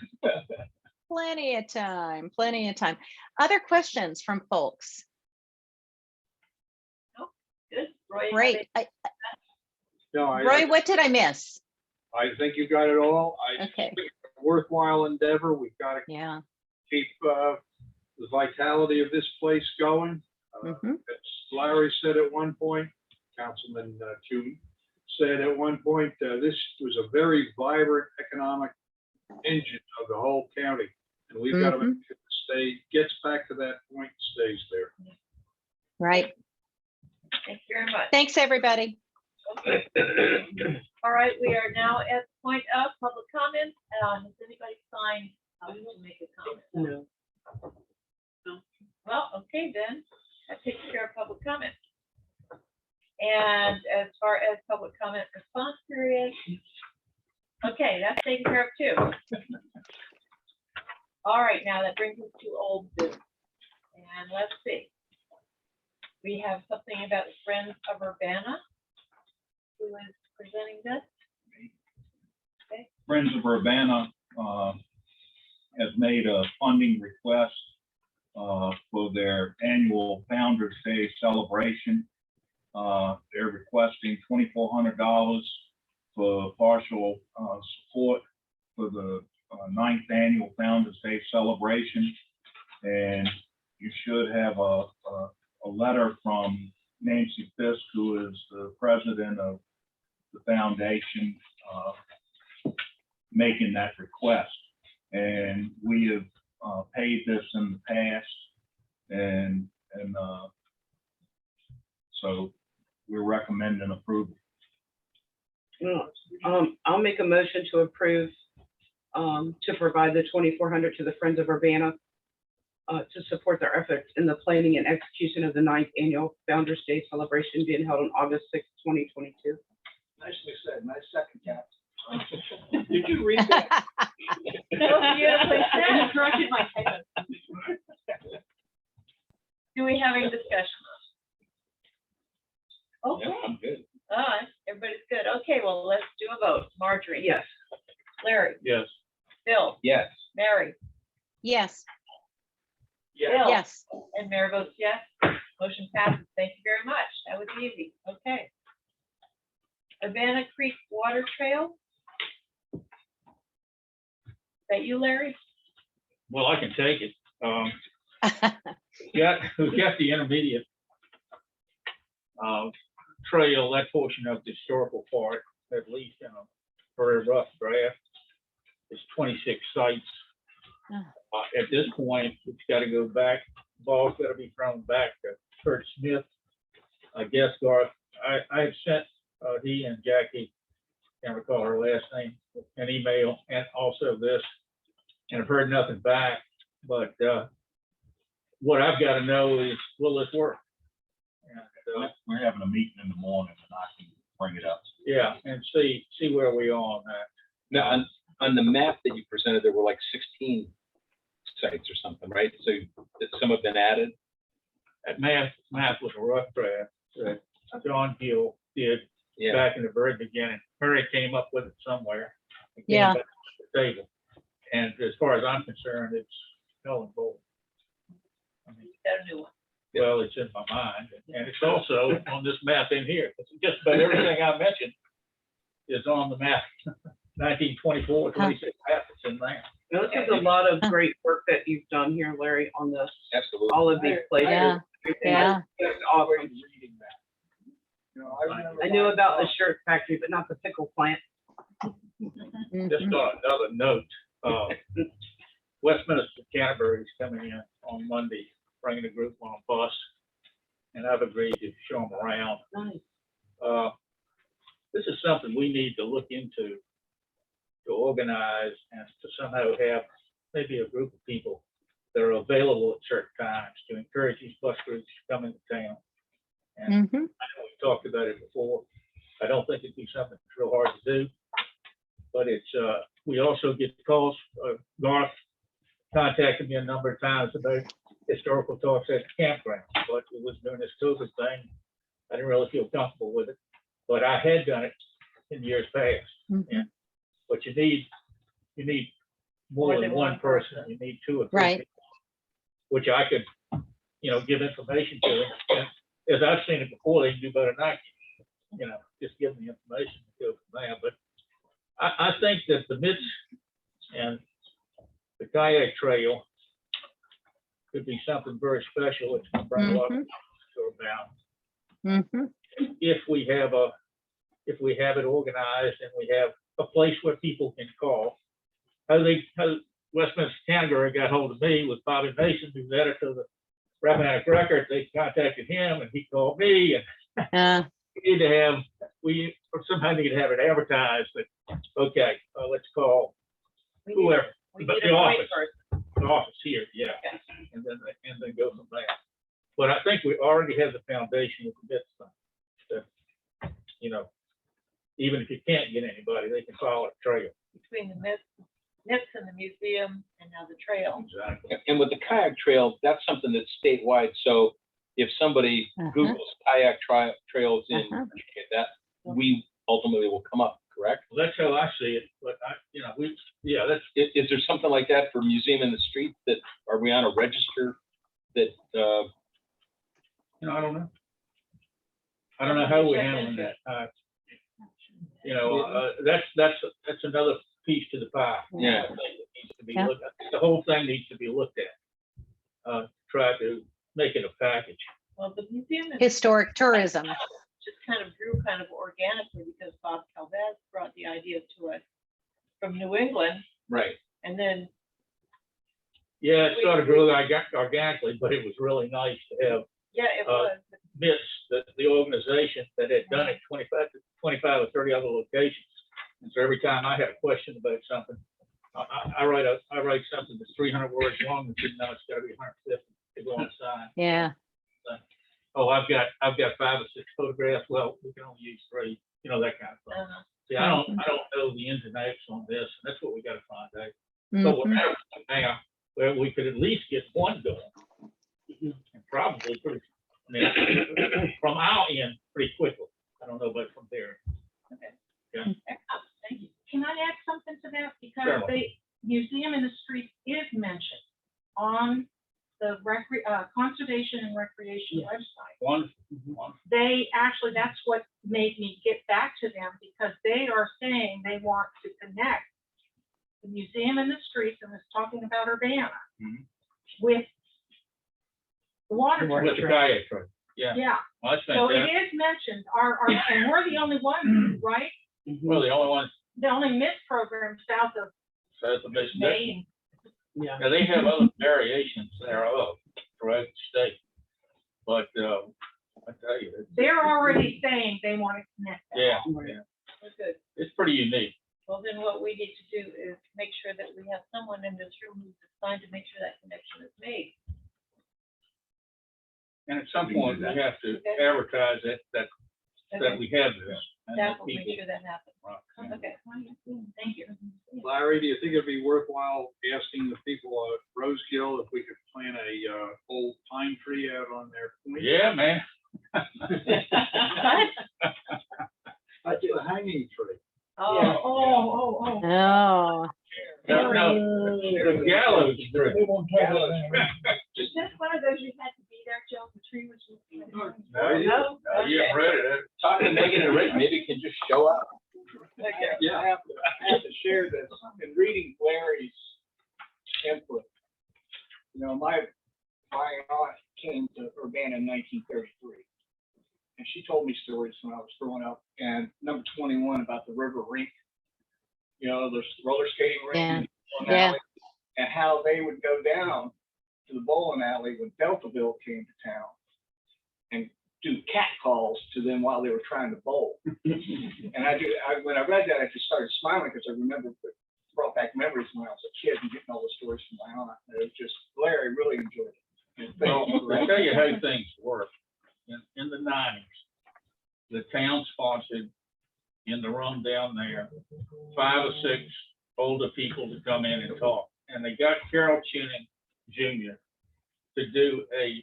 Speaker 2: Plenty of time. Other questions from folks?
Speaker 5: Good. Roy,
Speaker 2: Great.
Speaker 9: No,
Speaker 2: Roy, what did I miss?
Speaker 9: I think you got it all.
Speaker 2: Okay.
Speaker 9: Think it's a worthwhile endeavor. We've got to keep the vitality of this place going. As Larry said at one point, Councilman Kuhn said at one point, this was a very vibrant economic engine of the whole county. And we've got to make sure it gets back to that point and stays there.
Speaker 2: Right.
Speaker 1: Thank you very much.
Speaker 2: Thanks, everybody.
Speaker 1: Okay. All right, we are now at the point of public comment. Has anybody signed up to make a comment? No. Well, okay then, that takes care of public comment. And as far as public comment response period, Okay, that's taken care of too. All right, now that brings us to old business. And let's see. We have something about Friends of Urbana. Who is presenting this?
Speaker 8: Friends of Urbana has made a funding request for their annual Founder's Day celebration. They're requesting $2,400 for partial support for the 9th annual Founder's Day celebration. And you should have a letter from Nancy Fisk, who is the president of the foundation, making that request. And we have paid this in the past, and so we're recommending approval.
Speaker 4: I'll make a motion to approve, to provide the 2,400 to the Friends of Urbana to support their efforts in the planning and execution of the 9th annual Founder's Day celebration being held on August 6th, 2022.
Speaker 10: Nicely said, nice second, Cap. Did you read that?
Speaker 1: So beautifully
Speaker 5: You
Speaker 1: said.
Speaker 5: corrected my typo.
Speaker 1: Do we have any discussion? Okay,
Speaker 3: I'm good.
Speaker 1: all right, everybody's good. Okay, well, let's do a vote. Marjorie?
Speaker 4: Yes.
Speaker 1: Larry?
Speaker 3: Yes.
Speaker 1: Bill?
Speaker 3: Yes.
Speaker 1: Mary?
Speaker 2: Yes,
Speaker 1: Bill?
Speaker 2: yes.
Speaker 1: And Mayor votes yes. Motion passes. Thank you very much. That was easy. Okay. Urbana Creek Water Trail? Is that you, Larry?
Speaker 12: Well, I can take it. We've got the intermediate trail, that portion of the historical part, at least in a very rough draft. It's 26 sites. At this point, it's got to go back, ball's got to be thrown back to Kurt Smith. I guess, Garth, I had sent he and Jackie, can't recall her last name, an email, and also this, and I've heard nothing back. But what I've got to know is, will this work? And,
Speaker 8: We're having a meeting in the morning, and I can bring it up.
Speaker 12: yeah, and see where we are on that.
Speaker 3: Now, on the map that you presented, there were like 16 sites or something, right? So some have been added.
Speaker 12: That map was a rough draft that John Gill did
Speaker 3: Yeah.
Speaker 12: back in the very beginning. Murray came up with it somewhere. It came
Speaker 2: Yeah.
Speaker 12: back to the table. And as far as I'm concerned, it's null and void. I mean,
Speaker 1: Got a new one.
Speaker 12: well, it's in my mind, and it's also on this map in here. It's just about everything I mentioned is on the map. 1924, 26 map, it's in there.
Speaker 4: Now, this is a lot of great work that you've done here, Larry, on this,
Speaker 3: Absolutely.
Speaker 4: all of these places.
Speaker 2: Yeah, yeah.
Speaker 4: It's awesome.
Speaker 10: Reading that. You know, I remember
Speaker 4: I knew
Speaker 10: buying
Speaker 4: about the
Speaker 10: stuff.
Speaker 4: shirt factory, but not the pickle plant.
Speaker 12: Just
Speaker 2: Mhm.
Speaker 12: on another note, Westminster Canterbury is coming in on Monday, bringing a group on a bus, and I've agreed to show them around.
Speaker 4: Nice.
Speaker 12: This is something we need to look into, to organize and to somehow have maybe a group of people that are available at certain times to encourage these bus groups to come into town. And
Speaker 2: Mhm.
Speaker 12: I know we've talked about it before. I don't think it'd be something that's real hard to do. But it's, we also get calls, Garth contacted me a number of times about historical talks at the campground, but it was during this COVID thing. I didn't really feel comfortable with it, but I had done it in years past.
Speaker 2: Mhm.
Speaker 12: But you need more than one person, you need two or three.
Speaker 2: Right.
Speaker 12: people, which I could, give information to them. And as I've seen it before, they can do better than I can, just give them the information and go from there. But I think that the MITS and the kayak trail could be something very special. It's going to bring a lot of people about.
Speaker 2: Mhm.
Speaker 12: If we have it organized and we have a place where people can call. How Westminster Canterbury got hold of me was Bobby Mason, who's editor of the Rappahannock Record. They contacted him and he called me, and we somehow need to have it advertised that, okay, let's call
Speaker 1: We need-
Speaker 12: whoever,
Speaker 1: We
Speaker 12: but
Speaker 1: need
Speaker 12: the
Speaker 1: a point
Speaker 12: office.
Speaker 1: person.
Speaker 12: the office here, yeah, and then go from there. But I think we already have the foundation with the bits thing. even if you can't get anybody, they can follow a trail.
Speaker 1: Between the NIPS and the museum and now the trail.
Speaker 12: Exactly.
Speaker 3: And with the kayak trail, that's something that's statewide, so if somebody Googles kayak trails in, that, we ultimately will come up, correct?
Speaker 12: Well, that's how I see it, but that's,
Speaker 3: Is there something like that for museum in the street that, are we on a register that,
Speaker 12: I don't know. I don't know how we're handling that. That's another piece to the pie.
Speaker 3: Yeah.
Speaker 12: I think it needs to be looked at. The whole thing needs to be looked at. Try to make it a package.
Speaker 1: Well, the museum is
Speaker 2: Historic tourism.
Speaker 1: just kind of grew kind of organically because Bob Calvez brought the idea to us from New England,
Speaker 3: right?
Speaker 1: and then
Speaker 12: Yeah, it sort of grew organically, but it was really nice to have
Speaker 1: it was.
Speaker 12: the organization that had done it 25 or 30 other locations. And so every time I had a question about something, I write something that's 300 words long and said, no, it's got to be 150 to go on the sign.
Speaker 2: Yeah.
Speaker 12: Oh, I've got 5 or 6 photographs. Well, we can only use 3. That kind of thing. See, I don't know the ins and outs on this, and that's what we got to find out. But we're at a point now where we could at least get one going, and probably from our end pretty quickly. I don't know about from there.
Speaker 1: Okay.
Speaker 12: Yeah.
Speaker 1: Thank you.
Speaker 11: Can I add something to that? Because
Speaker 12: Sure.
Speaker 11: the Museum in the Street is mentioned on the Conservation and Recreation website.
Speaker 12: Wonderful.
Speaker 11: They actually, that's what made me get back to them, because they are saying they want to connect the Museum in the Streets, and it's talking about Urbanna, with the water
Speaker 12: With the
Speaker 11: trail.
Speaker 12: kayak trail. Yeah.
Speaker 11: Yeah,
Speaker 12: Well, that's
Speaker 11: so it
Speaker 12: fantastic.
Speaker 11: is mentioned, and we're the only ones, right?
Speaker 12: Well, the only ones
Speaker 11: The only MIST program south of
Speaker 12: south of Michigan.
Speaker 11: Maine.
Speaker 12: Yeah, they have other variations thereof throughout the state. But I tell you,
Speaker 11: They're already saying they want to connect that.
Speaker 12: yeah,
Speaker 1: We're good.
Speaker 12: it's pretty unique.
Speaker 1: Well, then what we need to do is make sure that we have someone in this room who's assigned to make sure that connection is made.
Speaker 12: And at some point, we have to advertise that we have this. and
Speaker 1: That
Speaker 12: that
Speaker 1: will make
Speaker 12: people-
Speaker 1: sure that happens.
Speaker 12: Right.
Speaker 1: Okay. Thank you.
Speaker 9: Larry, do you think it'd be worthwhile asking the people at Rosekill if we could plant a old pine tree out on their point?
Speaker 12: Yeah, man.
Speaker 9: I do a hanging tree.
Speaker 11: Oh.
Speaker 2: Oh,
Speaker 12: No, the gallows tree.
Speaker 1: Is this one of those you had to be there, Joe? The tree was.
Speaker 12: No, you haven't read it.
Speaker 3: Talking to Megan and Rick, maybe can just show up.
Speaker 10: Yeah, I have to share this. In reading Larry's input, my aunt came to Urbana in 1933. And she told me stories when I was growing up. And number 21 about the river rink, there's roller skating rink.
Speaker 2: Yeah.
Speaker 10: And how they would go down to the bowling alley when Deltaville came to town and do cat calls to them while they were trying to bowl. And when I read that, I just started smiling because I remember it brought back memories when I was a kid and getting all the stories from my aunt. And it was just, Larry really enjoyed it. And
Speaker 12: Well,
Speaker 10: thank you for
Speaker 12: I'll
Speaker 10: that.
Speaker 12: tell you how things work. In the 90s, the town sponsored in the room down there, 5 or 6 older people to come in and talk. And they got Carol Tuning Jr. to do a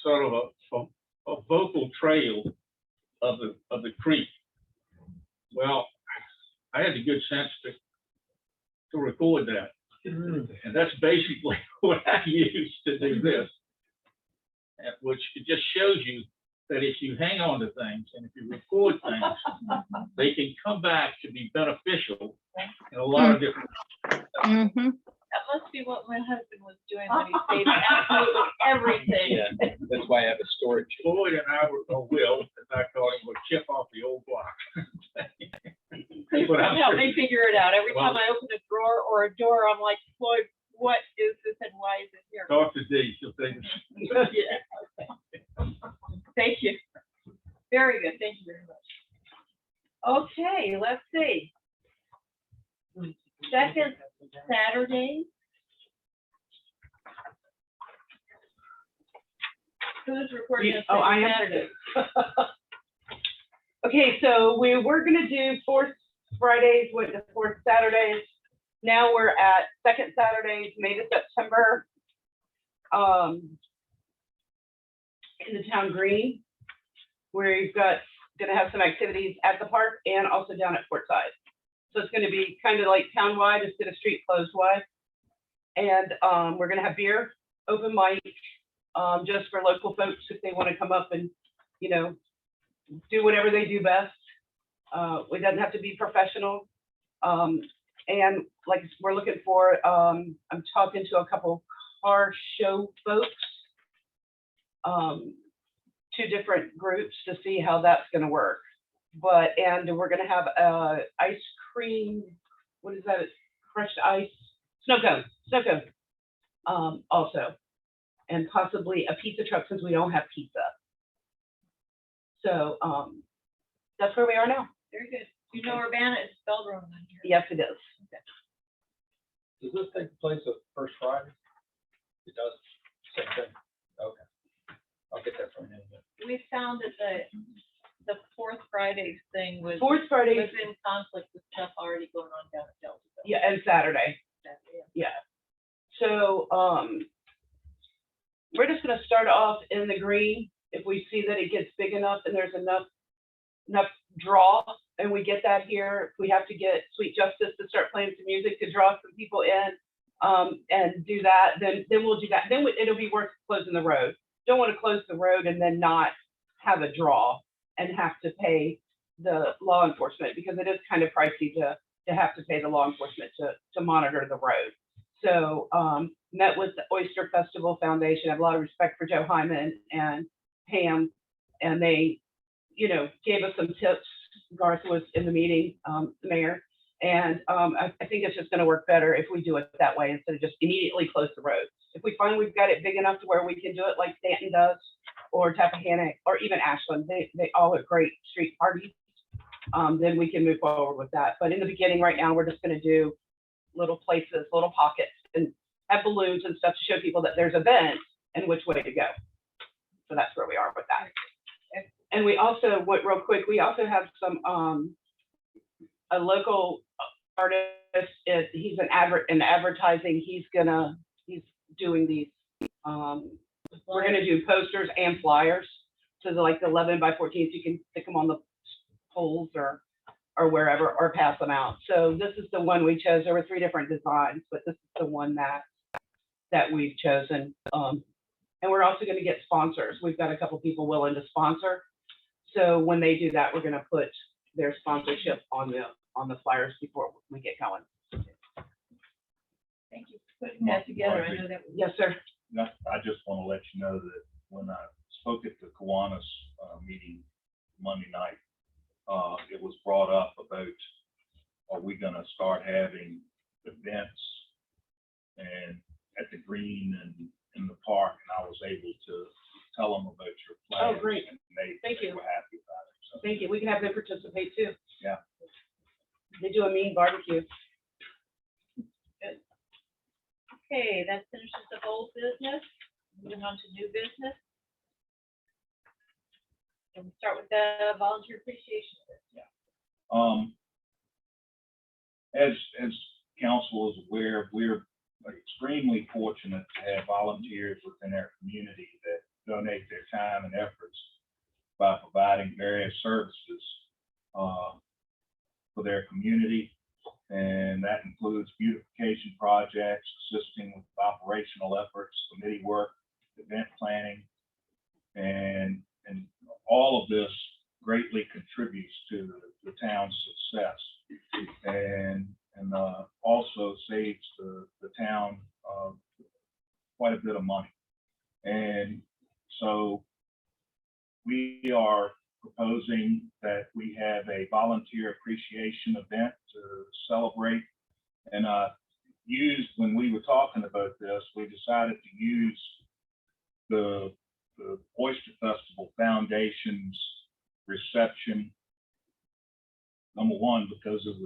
Speaker 12: sort of a vocal trail of the creek. Well, I had the good sense to record that. And that's basically what I used to do this. Which it just shows you that if you hang on to things and if you record things, they can come back to be beneficial in a lot of different.
Speaker 1: That must be what my husband was doing when he saved absolutely everything.
Speaker 3: Yeah, that's why I have a storage.
Speaker 12: Floyd and I Will, as I call him, would chip off the old block. But I'm
Speaker 1: Somehow
Speaker 12: sure-
Speaker 1: they figure it out. Every
Speaker 12: Well-
Speaker 1: time I open a drawer or a door, I'm like, Floyd, what is this and why is it here?
Speaker 12: Talk to Dee, she'll take it.
Speaker 1: Yeah. Thank you. Very good. Thank you very much. Okay, let's see. Second Saturday. Who's recording? us
Speaker 4: I
Speaker 1: second
Speaker 4: am.
Speaker 1: Saturday?
Speaker 4: Okay, so we were gonna do fourth Fridays, went to fourth Saturdays. Now we're at second Saturdays, May to September. In the town green, where you've gonna have some activities at the park and also down at Portside. So it's gonna be kind of like town-wide instead of street closed wide. And, we're gonna have beer, open mic, just for local folks if they wanna come up and, you know, do whatever they do best. It doesn't have to be professional. And like, we're looking for, I'm talking to a couple car show folks. 2 different groups to see how that's gonna work. And we're gonna have ice cream, what is that, crushed ice, snow cone, also. And possibly a pizza truck since we don't have pizza. So, that's where we are now.
Speaker 1: Very good. You know, Urbana is spelled wrong on here.
Speaker 4: Yes, it is.
Speaker 3: Does this take place at first Friday? It does, same thing, okay. I'll get that from you.
Speaker 1: We found that the fourth Fridays thing was
Speaker 4: Friday,
Speaker 1: was in conflict with stuff already going on down at Delta.
Speaker 4: yeah, and Saturday. Yeah. So, we're just gonna start off in the green. If we see that it gets big enough and there's enough draw, and we get that here, if we have to get Sweet Justice to start playing some music to draw some people in, and do that, then we'll do that. Then it'll be worth closing the road. Don't want to close the road and then not have a draw and have to pay the law enforcement, because it is kind of pricey to have to pay the law enforcement to monitor the road. So, met with the Oyster Festival Foundation. I have a lot of respect for Joe Hyman and Pam, and they, you know, gave us some tips. Garth was in the meeting, the mayor, and I think it's just gonna work better if we do it that way instead of just immediately close the road. If we find we've got it big enough to where we can do it like Stanton does, or Tappahannock, or even Ashland, they all are great street parties, then we can move forward with that. But in the beginning, right now, we're just gonna do little places, little pockets, and have balloons and stuff to show people that there's events and which way to go. So that's where we are with that. And we also, real quick, we also have some, a local artist, he's in advertising, he's doing these, we're gonna do posters and flyers. So they're like 11 by 14, so you can stick them on the poles or wherever, or pass them out. So this is the one we chose. There were 3 different designs, but this is the one that we've chosen. And we're also gonna get sponsors. We've got a couple people willing to sponsor. So when they do that, we're gonna put their sponsorship on the flyers before we get going.
Speaker 1: Thank you for putting that together. I know that.
Speaker 4: Yes, sir.
Speaker 8: I just want to let you know that when I spoke at the Kiwanis meeting Monday night, it was brought up about, are we gonna start having events and at the green and in the park? And I was able to tell them about your plans.
Speaker 4: Oh, great.
Speaker 8: And
Speaker 4: Thank
Speaker 8: they
Speaker 4: you.
Speaker 8: were happy about it. So,
Speaker 4: Thank you. We can have them participate too.
Speaker 8: Yeah.
Speaker 4: They do a mean barbecue.
Speaker 1: Okay, that finishes the old business. Moving on to new business. And we start with the volunteer appreciation.
Speaker 8: As council is aware, we're extremely fortunate to have volunteers within our community that donate their time and efforts by providing various services for their community. And that includes beautification projects, assisting with operational efforts, committee work, event planning, and all of this greatly contributes to the town's success, and also saves the town quite a bit of money. And so we are proposing that we have a volunteer appreciation event to celebrate. And when we were talking about this, we decided to use the Oyster Festival Foundation's reception. Number one, because it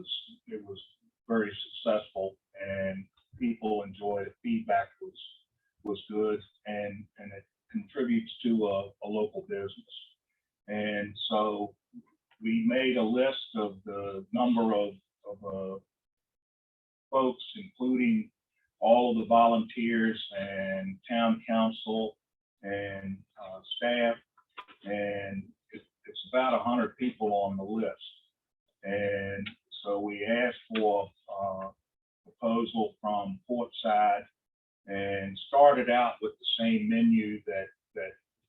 Speaker 8: was very successful and people enjoyed it. Feedback was good, and it contributes to a local business. And so we made a list of the number of folks, including all of the volunteers and town council and staff, and it's about 100 people on the list. And so we asked for a proposal from Portside and started out with the same menu that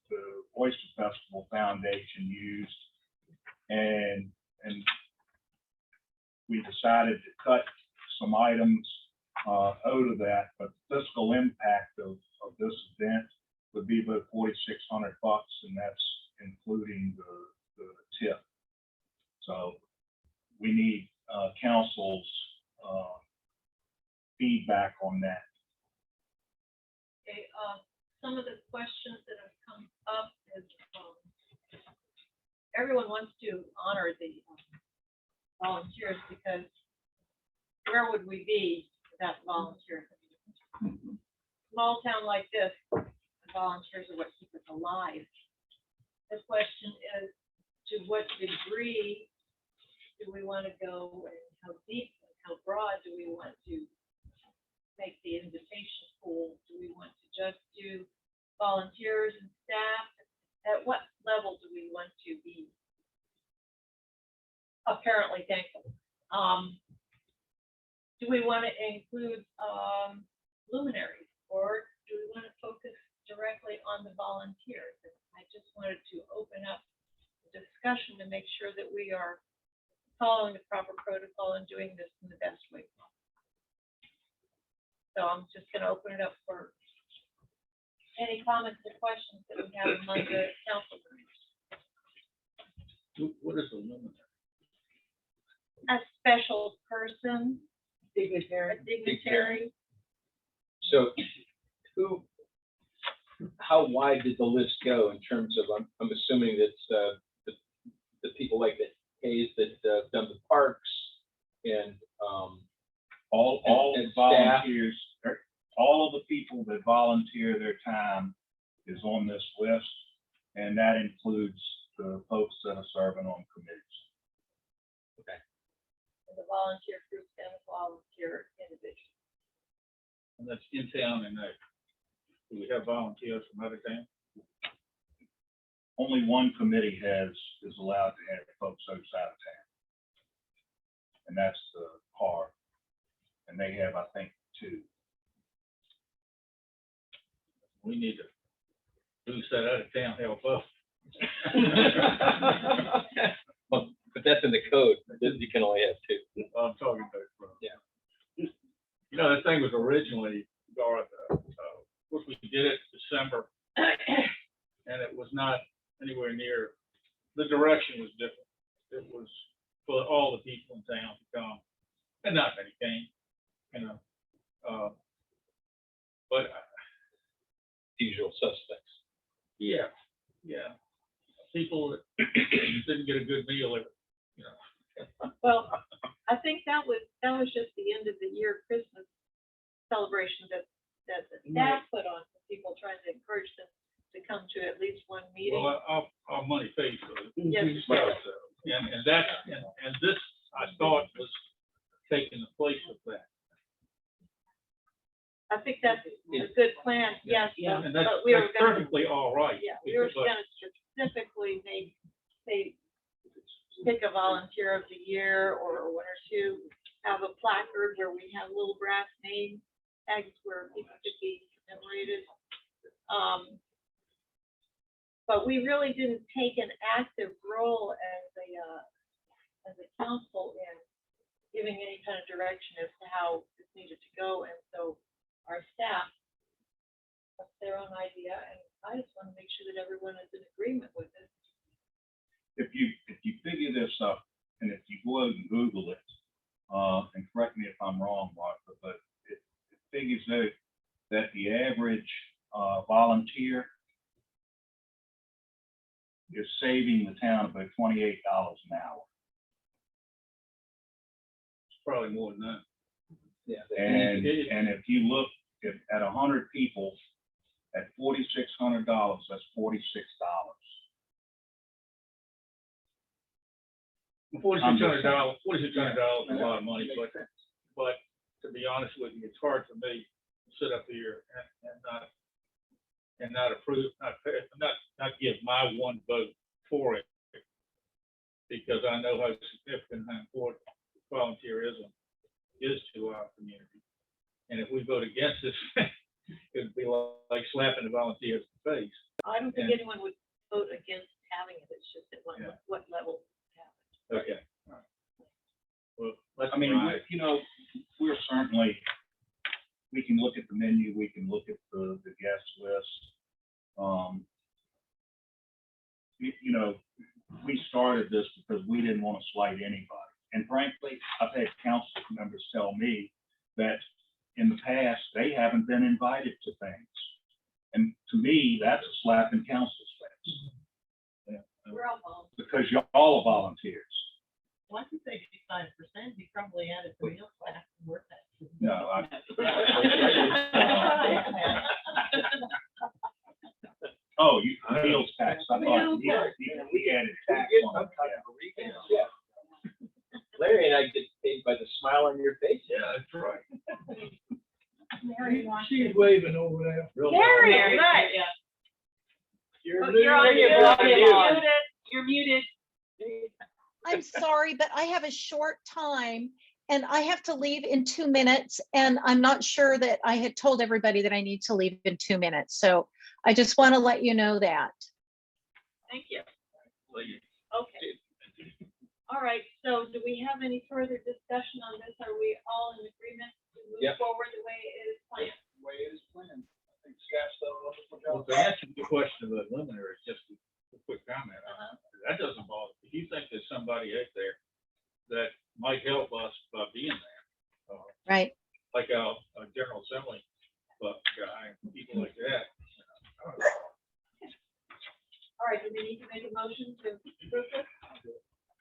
Speaker 8: the Oyster Festival Foundation used, and we decided to cut some items out of that, but the fiscal impact of this event would be about $4,600, and that's including the tip. So we need council's feedback on that.
Speaker 1: Okay, some of the questions that have come up is, everyone wants to honor the volunteers, because where would we be without volunteers? Small town like this, volunteers are what keep us alive. The question is, to what degree do we want to go, and how deep and how broad do we want to make the invitation pool? Do we want to just do volunteers and staff? At what level do we want to be apparently thankful? Do we want to include luminaries, or do we want to focus directly on the volunteers? And I just wanted to open up the discussion to make sure that we are following the proper protocol and doing this in the best way possible. So I'm just going to open it up for any comments or questions that we have among the council members.
Speaker 12: What is a luminary?
Speaker 1: A special person, a
Speaker 4: Dignitary.
Speaker 1: dignitary.
Speaker 3: So how wide did the list go in terms of, I'm assuming that's the people like the Hayes that done the parks and
Speaker 8: All
Speaker 3: and
Speaker 8: the
Speaker 3: staff?
Speaker 8: volunteers, all of the people that volunteer their time is on this list, and that includes the folks that are serving on committees.
Speaker 1: The volunteer groups and the volunteer individuals.
Speaker 12: And that's in town and out. Do we have volunteers from out of town?
Speaker 8: Only one committee is allowed to have folks outside of town, and that's the CAR, and they have, I think, 2.
Speaker 12: We need to who's that out of town help us.
Speaker 3: But that's in the code, you can only have 2.
Speaker 12: I'm talking about.
Speaker 3: Yeah.
Speaker 12: You know, that thing was originally, Garth, which we did it December, and it was not anywhere near, the direction was different. It was for all the people in town to come, and not many came, you know. But
Speaker 3: Usual suspects.
Speaker 12: yeah. People that didn't get a good meal, you know.
Speaker 1: Well, I think that was just the end of the year Christmas celebration that the staff put on for people, trying to encourage them to come to at least one meeting.
Speaker 12: Well, our money pays for it.
Speaker 1: Yes.
Speaker 12: And that, and this, I thought, was taking the place of that.
Speaker 1: I think that's a good plan, yes,
Speaker 12: And that's
Speaker 1: but we were gonna,
Speaker 12: perfectly all right.
Speaker 1: yeah, we were
Speaker 12: But
Speaker 1: gonna specifically pick a volunteer of the year or 1 or 2, have a placard where we have little brass name tags where people could be commemorated. But we really didn't take an active role as a council in giving any kind of direction as to how this needed to go, and so our staff has their own idea, and I just want to make sure that everyone is in agreement with it.
Speaker 8: If you figure this up, and if you go out and Google it, and correct me if I'm wrong, Martha, but it figures out that the average volunteer is saving the town about $28 an hour.
Speaker 12: it's probably more than that.
Speaker 3: Yeah.
Speaker 8: And if you look at 100 people, at $4,600, that's $46.
Speaker 12: $4,600, $4,600 is a lot of money, but to be honest with you, it's hard for me to sit up here and not approve, not give my one vote for it. Because I know how significant and important volunteerism is to our community. And if we vote against this, it'd be like slapping the volunteers in the face.
Speaker 5: I don't think anyone would vote against having it, it's just at
Speaker 12: Yeah.
Speaker 5: what level.
Speaker 12: Okay. All right. Well, let's
Speaker 8: I mean,
Speaker 12: try it.
Speaker 8: you know, we're certainly, we can look at the menu, we can look at the guest list. You know, we started this because we didn't want to slight anybody. And frankly, I've had council members tell me that in the past, they haven't been invited to things. And to me, that's a slap in council's face. Yeah.
Speaker 5: We're all volunteers.
Speaker 8: Because y'all are volunteers.
Speaker 6: Once you say 55%, you probably added the meal class and work that.
Speaker 8: No, oh, you, meals tax, I thought, we added tax on it.
Speaker 3: Yeah. Larry and I get paid by the smile on your face.
Speaker 12: Yeah, that's right.
Speaker 11: Mary wants
Speaker 10: She's waving over there.
Speaker 3: Real
Speaker 5: Mary,
Speaker 3: nice.
Speaker 5: right.
Speaker 6: Yeah.
Speaker 3: You're
Speaker 5: You're on
Speaker 3: muted.
Speaker 5: mute. You're muted.
Speaker 2: I'm sorry, but I have a short time and I have to leave in 2 minutes. And I'm not sure that I had told everybody that I need to leave in 2 minutes. So I just want to let you know that.
Speaker 5: Thank you.
Speaker 12: Please.
Speaker 5: Okay. All right, so do we have any further discussion on this? Are we all in agreement to move
Speaker 3: Yep.
Speaker 5: forward the way it is planned?
Speaker 10: The way it is planned. I think Scott's done a wonderful
Speaker 12: Well,
Speaker 10: job.
Speaker 12: to answer the question of the luminaries, just a quick comment. That doesn't bother. If you think there's somebody out there that might help us by being there,
Speaker 2: Right.
Speaker 12: like our General Assembly, guy, people like that.
Speaker 5: All right, do we need to make a motion to approve this?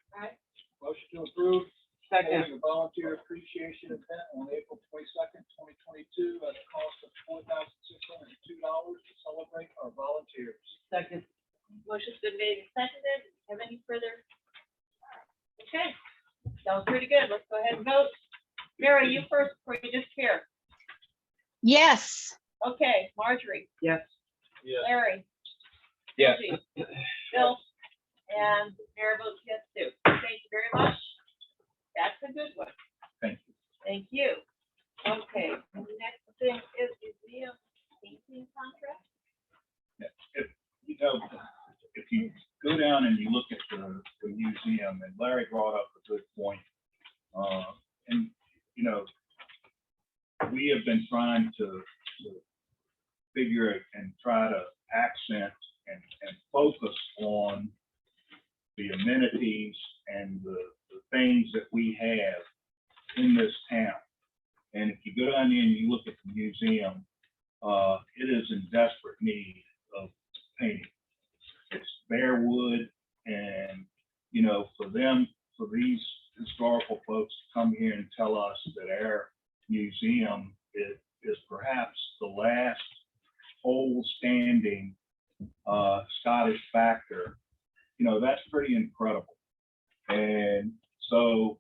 Speaker 5: All right,
Speaker 10: Motion to approve.
Speaker 4: Second.
Speaker 10: Holding a volunteer appreciation event on April 22nd, 2022, at a cost of $4,602 to celebrate our volunteers.
Speaker 4: Second.
Speaker 5: motion's been made and seconded. Have any further? Okay, sounds pretty good. Let's go ahead and vote. Mary, you first before you disappear.
Speaker 2: Yes.
Speaker 5: Okay, Marjorie,
Speaker 4: Yes.
Speaker 12: Yeah.
Speaker 5: Larry,
Speaker 3: Yes.
Speaker 5: Susie, Bill, and Mayor votes yes too. Thank you very much. That's a good one.
Speaker 8: Thank you.
Speaker 5: Thank you. Okay, and the next thing is museum painting contract.
Speaker 8: You know, if you go down and you look at the museum, and Larry brought up a good point. And, you know, we have been trying to figure it and try to accent and focus on the amenities and the things that we have in this town. And if you go down there and you look at the museum, it is in desperate need of painting. It's bare wood, and, you know, for these historical folks to come here and tell us that our museum is perhaps the last whole standing Scottish factor, you know, that's pretty incredible. And so,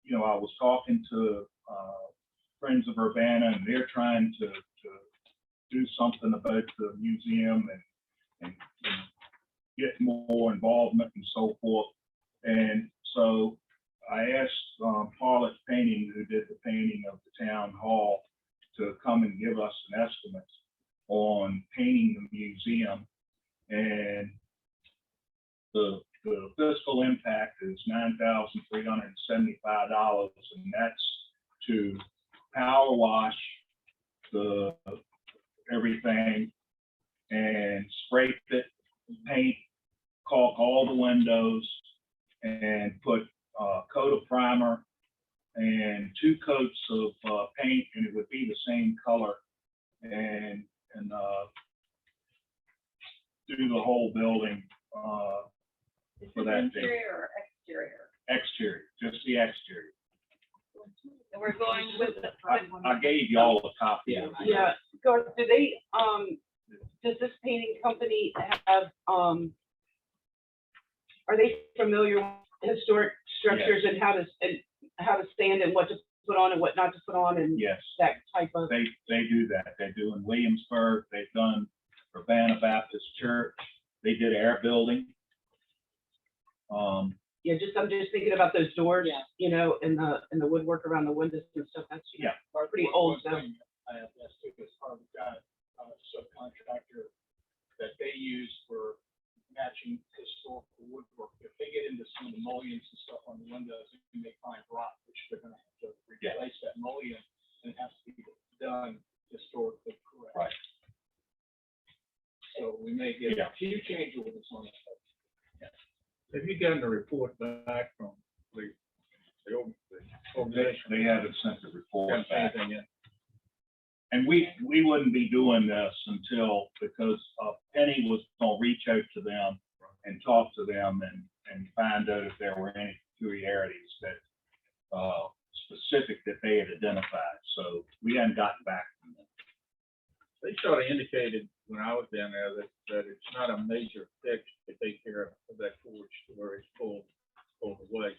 Speaker 8: you know, I was talking to Friends of Urbanna, and they're trying to do something about the museum and get more involvement and so forth. And so I asked Paulette Painting, who did the painting of the town hall, to come and give us an estimate on painting the museum. And the fiscal impact is $9,375, and that's to power wash everything and scrape it, paint, caulk all the windows, and put a coat of primer and 2 coats of paint, and it would be the same color, and do the whole building
Speaker 5: Is
Speaker 8: for
Speaker 5: this
Speaker 8: that day.
Speaker 5: interior or exterior?
Speaker 8: Exterior, just the exterior.
Speaker 5: And we're going with the.
Speaker 8: I gave y'all a copy of it.
Speaker 4: Yeah, Garth, do they, does this painting company have, are they familiar with historic structures and how to stand and what to put on and what not to put on and
Speaker 8: Yes,
Speaker 4: that type of,
Speaker 8: they do that. They do in Williamsburg, they've done Urbanna Baptist Church, they did air building.
Speaker 4: yeah, I'm just thinking about those doors,
Speaker 5: Yeah.
Speaker 4: you know, and the woodwork around the windows and stuff, that's,
Speaker 8: Yeah.
Speaker 4: pretty old stuff.
Speaker 10: One thing I have asked too is part of that subcontractor that they use for matching historical woodwork. If they get into some of the mullions and stuff on the windows, they may find rot, which they're gonna have to replace that mullion, and it has to be done historically correct.
Speaker 8: Right.
Speaker 10: So we may get
Speaker 8: Yeah.
Speaker 10: a few change orders on it.
Speaker 12: Have you gotten a report back from the organization?
Speaker 8: They haven't sent the report
Speaker 12: Haven't seen
Speaker 8: back.
Speaker 12: anything yet?
Speaker 8: And we wouldn't be doing this until, because Penny was gonna reach out to them and talk to them and find out if there were any peculiarities that, specific that they had identified. So we hadn't gotten back from them.
Speaker 12: They sort of indicated when I was down there that it's not a major fix to take care of that porch to where it's full away.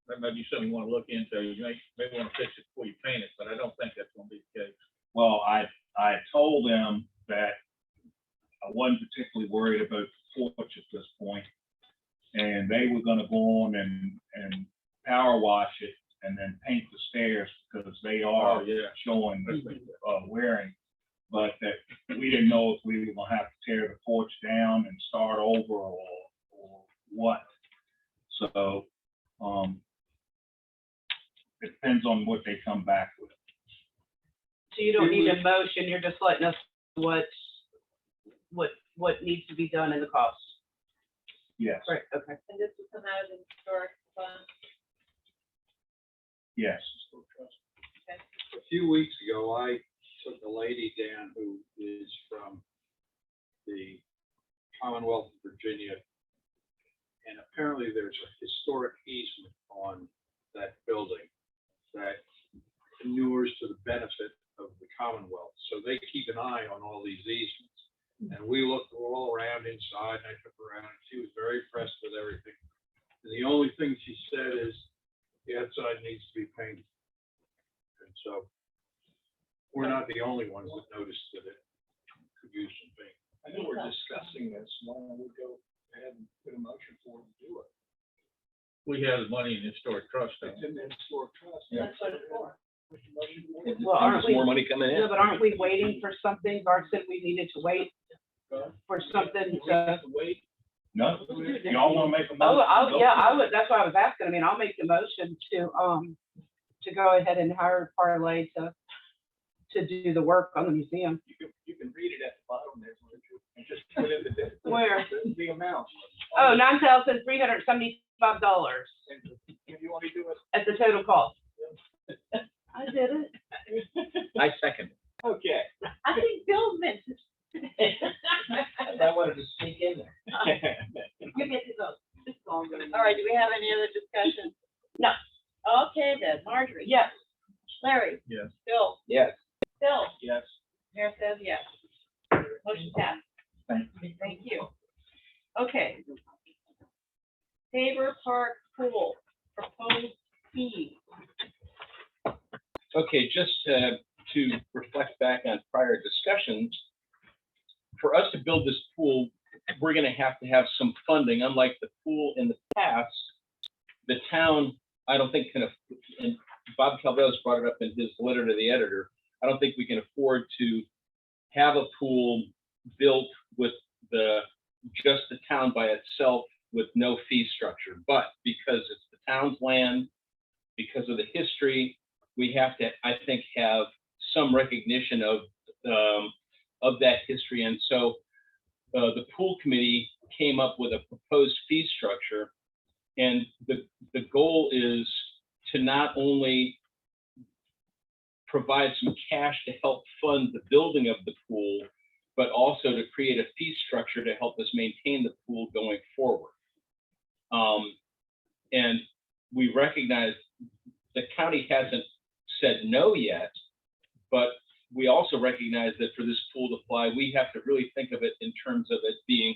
Speaker 12: That may be something you want to look into. You may want to fix it before you paint it, but I don't think that's going to be the case.
Speaker 8: Well, I told them that I wasn't particularly worried about the porch at this point, and they were gonna go on and power wash it and then paint the stairs, because they are
Speaker 12: Oh, yeah.
Speaker 8: showing wearing. But that we didn't know if we were gonna have to tear the porch down and start over or what. So, it depends on what they come back with.
Speaker 4: So you don't need a motion, you're just letting us know what needs to be done in the cost.
Speaker 8: Yes,
Speaker 4: Right, okay.
Speaker 1: And this will come out of the historic fund.
Speaker 8: yes.
Speaker 9: A few weeks ago, I took a lady down who is from the Commonwealth of Virginia. And apparently there's a historic easement on that building that inures to the benefit of the Commonwealth. So they keep an eye on all these easements. And we looked all around inside, and I took her around, and she was very impressed with everything. And the only thing she said is the outside needs to be painted. And so we're not the only ones that noticed that it could use some paint.
Speaker 10: I know we're discussing this, why don't we go ahead and put a motion for them to do it?
Speaker 12: We have the money in the historic trust.
Speaker 10: It's in the historic trust.
Speaker 1: That's what it's for.
Speaker 4: Well, aren't we,
Speaker 3: More money coming in.
Speaker 4: no, but aren't we waiting for something? Bart said we needed to wait for something to.
Speaker 10: Wait.
Speaker 8: No, y'all wanna make a motion?
Speaker 4: Yeah, I would, that's why I was asking. I mean, I'll make the motion to go ahead and hire Parlay to do the work on the museum.
Speaker 10: You can read it at the bottom there, and just put in the.
Speaker 4: Where?
Speaker 10: The amount.
Speaker 4: Oh, $9,375
Speaker 10: And if you want to do it.
Speaker 4: at the total cost.
Speaker 1: I did it.
Speaker 3: I second.
Speaker 10: Okay.
Speaker 1: I think Bill meant it.
Speaker 10: I wanted to sneak in there.
Speaker 1: You get to go. All right, do we have any other discussion?
Speaker 4: No.
Speaker 1: Okay, then, Marjorie.
Speaker 4: Yes.
Speaker 1: Larry.
Speaker 12: Yes.
Speaker 1: Bill.
Speaker 10: Yes.
Speaker 1: Bill.
Speaker 10: Yes.
Speaker 1: Mayor says yes. Motion passed. Thank you. Okay. Tabor Park Pool, proposed fee.
Speaker 3: Okay, just to reflect back on prior discussions, for us to build this pool, we're gonna have some funding. Unlike the pool in the past, the town, I don't think and Bob Calvel's brought it up in his letter to the editor, I don't think we can afford to have a pool built with just the town by itself with no fee structure. But because it's the town's land, because of the history, we have to, I think, have some recognition of that history. And so the pool committee came up with a proposed fee structure. And the goal is to not only provide some cash to help fund the building of the pool, but also to create a fee structure to help us maintain the pool going forward. And we recognize the county hasn't said no yet, but we also recognize that for this pool to fly, we have to really think of it in terms of it being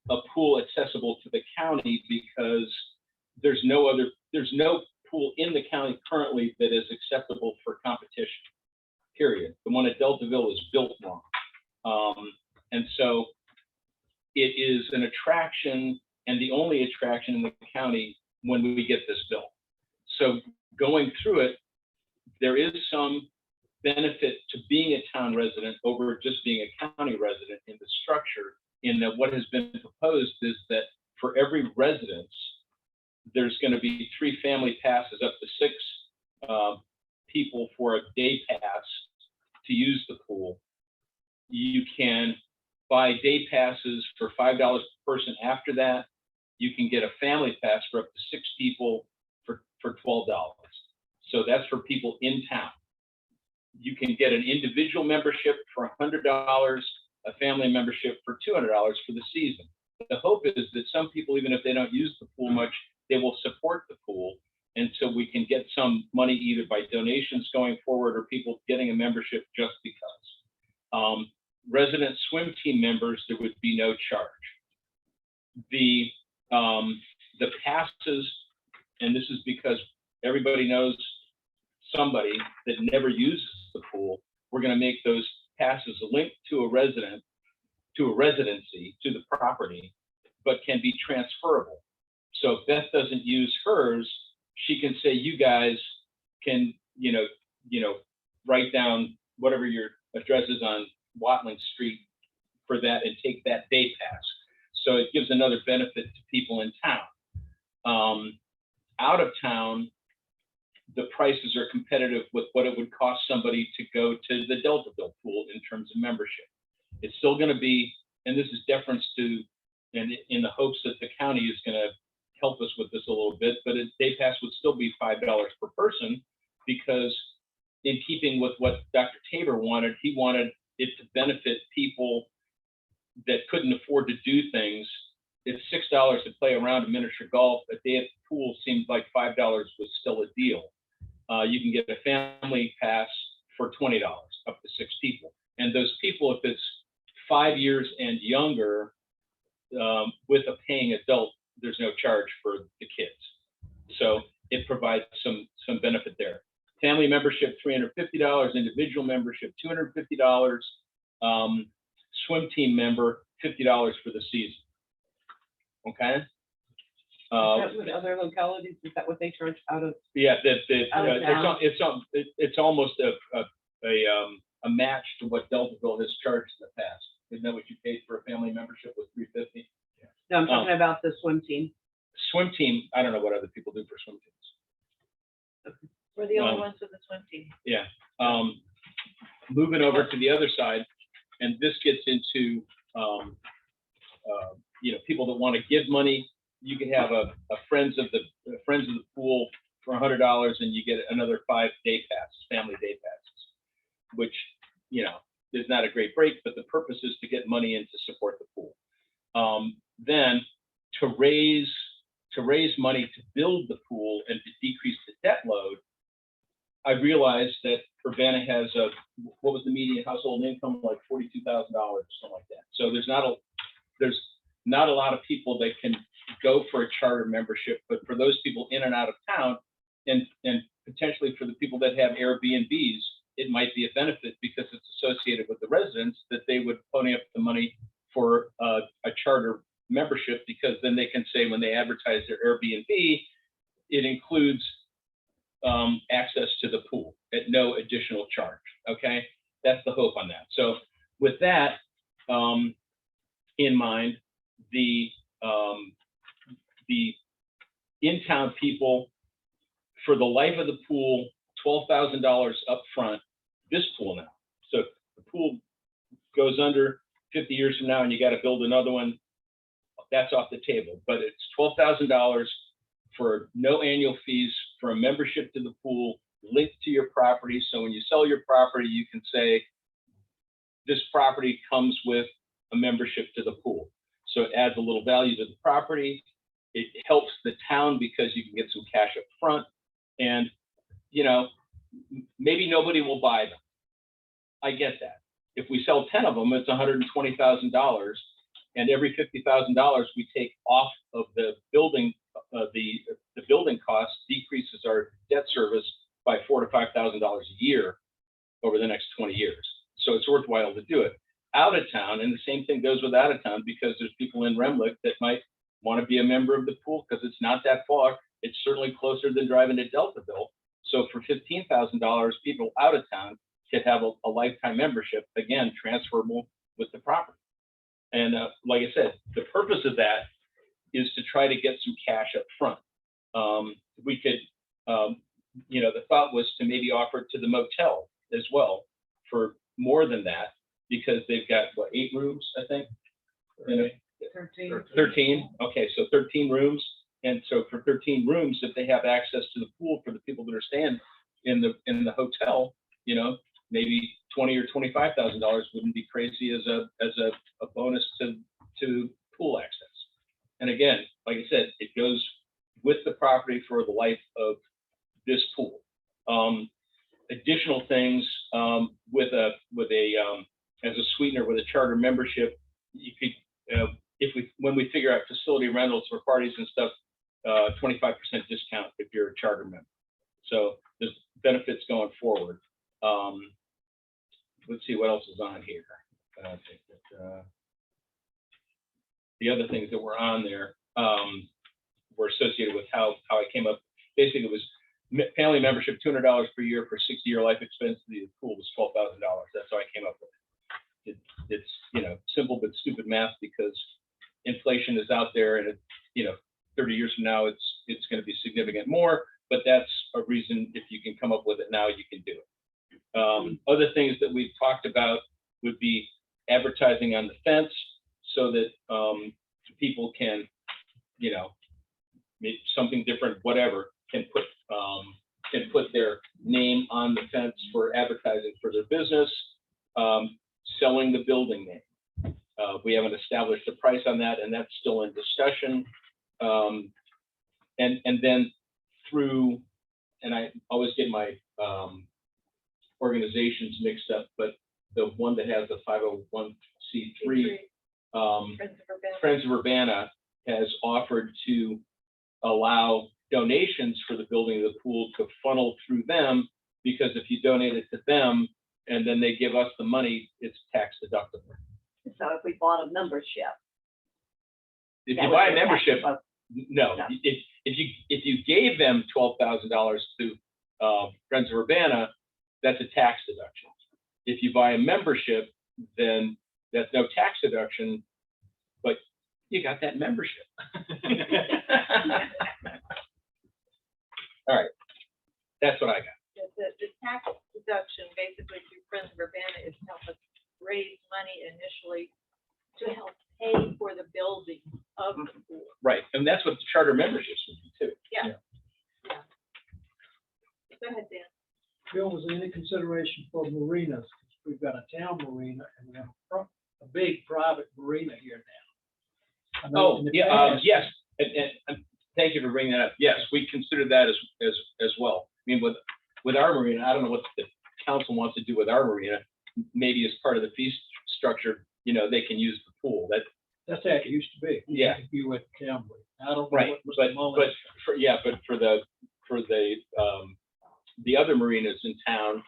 Speaker 3: a pool accessible to the county because there's no pool in the county currently that is acceptable for competition, period. The one at Deltaville is built wrong. And so it is an attraction and the only attraction in the county when we get this built. So going through it, there is some benefit to being a town resident over just being a county resident in the structure, in that what has been proposed is that for every residence, there's going to be 3 family passes up to 6 people for a day pass to use the pool. You can buy day passes for $5 per person. After that, you can get a family pass for up to 6 people for $12. So that's for people in town. You can get an individual membership for $100, a family membership for $200 for the season. The hope is that some people, even if they don't use the pool much, they will support the pool. And so we can get some money either by donations going forward or people getting a membership just because. Resident swim team members, there would be no charge. The passes, and this is because everybody knows somebody that never uses the pool, we're going to make those passes linked to a residency, to the property, but can be transferable. So if Beth doesn't use hers, she can say, you guys can, write down whatever your address is on Watling Street for that and take that day pass. So it gives another benefit to people in town. Out of town, the prices are competitive with what it would cost somebody to go to the Deltaville pool in terms of membership. It's still going to be, and this is deference to, and in the hopes that the county is going to help us with this a little bit, but a day pass would still be $5 per person, because in keeping with what Dr. Tabor wanted, he wanted it to benefit people that couldn't afford to do things. It's $6 to play around a miniature golf. A day at the pool seemed like $5 was still a deal. You can get a family pass for $20 up to 6 people. And those people, if it's 5 years and younger, with a paying adult, there's no charge for the kids. So it provides some benefit there. Family membership, $350, individual membership, $250, swim team member, $50 for the season. Okay.
Speaker 4: Is that with other localities? Is that what they charge out of?
Speaker 3: Yeah,
Speaker 4: Out of town?
Speaker 3: it's almost a match to what Deltaville has charged in the past. Isn't that what you paid for a family membership with $350?
Speaker 4: No, I'm talking about the swim team.
Speaker 3: Swim team, I don't know what other people do for swim teams.
Speaker 1: We're the only ones with the swim team.
Speaker 3: Yeah. Moving over to the other side, and this gets into people that want to give money. You can have a friends of the pool for $100, and you get another 5 day passes, family day passes, which is not a great break, but the purpose is to get money in to support the pool. Then to raise money to build the pool and to decrease the debt load, I realized that Urbanna has what was the median household income, like $42,000 or something like that. So there's not a lot of people that can go for a charter membership, but for those people in and out of town, and potentially for the people that have Airbnbs, it might be a benefit because it's associated with the residents that they would pony up the money for a charter membership, because then they can say when they advertise their Airbnb, it includes access to the pool at no additional charge. Okay, that's the hope on that. So with that in mind, the in-town people, for the life of the pool, $12,000 up front. This pool now. So if the pool goes under 50 years from now and you got to build another one, that's off the table. But it's $12,000 for no annual fees for a membership to the pool linked to your property. So when you sell your property, you can say, this property comes with a membership to the pool. So it adds a little value to the property. It helps the town because you can get some cash up front. And, maybe nobody will buy them. I get that. If we sell 10 of them, it's $120,000. And every $50,000 we take off of the building, the building costs decreases our debt service by $4,000 to $5,000 a year over the next 20 years. So it's worthwhile to do it. Out of town, and the same thing goes with out of town, because there's people in Remlick that might want to be a member of the pool because it's not that far. It's certainly closer than driving to Deltaville. So for $15,000, people out of town could have a lifetime membership, again, transferable with the property. And like I said, the purpose of that is to try to get some cash up front. We could, the thought was to maybe offer it to the motel as well for more than that, because they've got, what, 8 rooms, I think? 13. Okay, so 13 rooms. And so for 13 rooms, if they have access to the pool for the people that are staying in the hotel, maybe $20,000 or $25,000 wouldn't be crazy as a bonus to pool access. And again, like I said, it goes with the property for the life of this pool. Additional things as a sweetener with a charter membership, you could, when we figure out facility rentals for parties and stuff, 25% discount if you're a charter member. So there's benefits going forward. Let's see what else is on here. The other things that were on there were associated with how I came up. Basically, it was family membership, $200 per year for 60-year life expense. The pool was $12,000. That's how I came up with it. It's simple but stupid math, because inflation is out there, and 30 years from now, it's going to be significant more. But that's a reason, if you can come up with it now, you can do it. Other things that we've talked about would be advertising on the fence, so that people can, make something different, whatever, can put their name on the fence for advertising for their business. Selling the building name. We haven't established a price on that, and that's still in discussion. And then through, and I always get my organizations mixed up, but the one that has the 501c3, Friends of Urbanna, has offered to allow donations for the building of the pool to funnel through them, because if you donate it to them and then they give us the money, it's tax deductible.
Speaker 1: So if we bought a membership.
Speaker 3: If
Speaker 1: that
Speaker 3: you
Speaker 1: would
Speaker 3: buy a
Speaker 1: be tax
Speaker 3: membership,
Speaker 1: deductible.
Speaker 3: no.
Speaker 1: No.
Speaker 3: If you gave them $12,000 to Friends of Urbanna, that's a tax deduction. If you buy a membership, then that's no tax deduction, but you got that membership. All right, that's what I got.
Speaker 11: The tax deduction basically through Friends of Urbana is to help us raise money initially to help pay for the building of the pool.
Speaker 3: Right, and that's what the charter memberships would be too.
Speaker 11: Yeah. Go ahead, Dan.
Speaker 13: Bill, was there any consideration for marinas? We've got a town marina and we have a big private marina here now. I know
Speaker 3: Oh,
Speaker 13: in the
Speaker 3: yeah,
Speaker 13: past-
Speaker 3: yes, and thank you for bringing that up. Yes, we considered that as well. I mean, with our marina, I don't know what the council wants to do with our marina. Maybe as part of the fee structure, they can use the pool.
Speaker 13: That's how it used to be.
Speaker 3: Yeah.
Speaker 13: If you went to town, I don't know
Speaker 3: Right,
Speaker 13: what
Speaker 3: but
Speaker 13: Mr. Mullins.
Speaker 3: for the other marinas in town,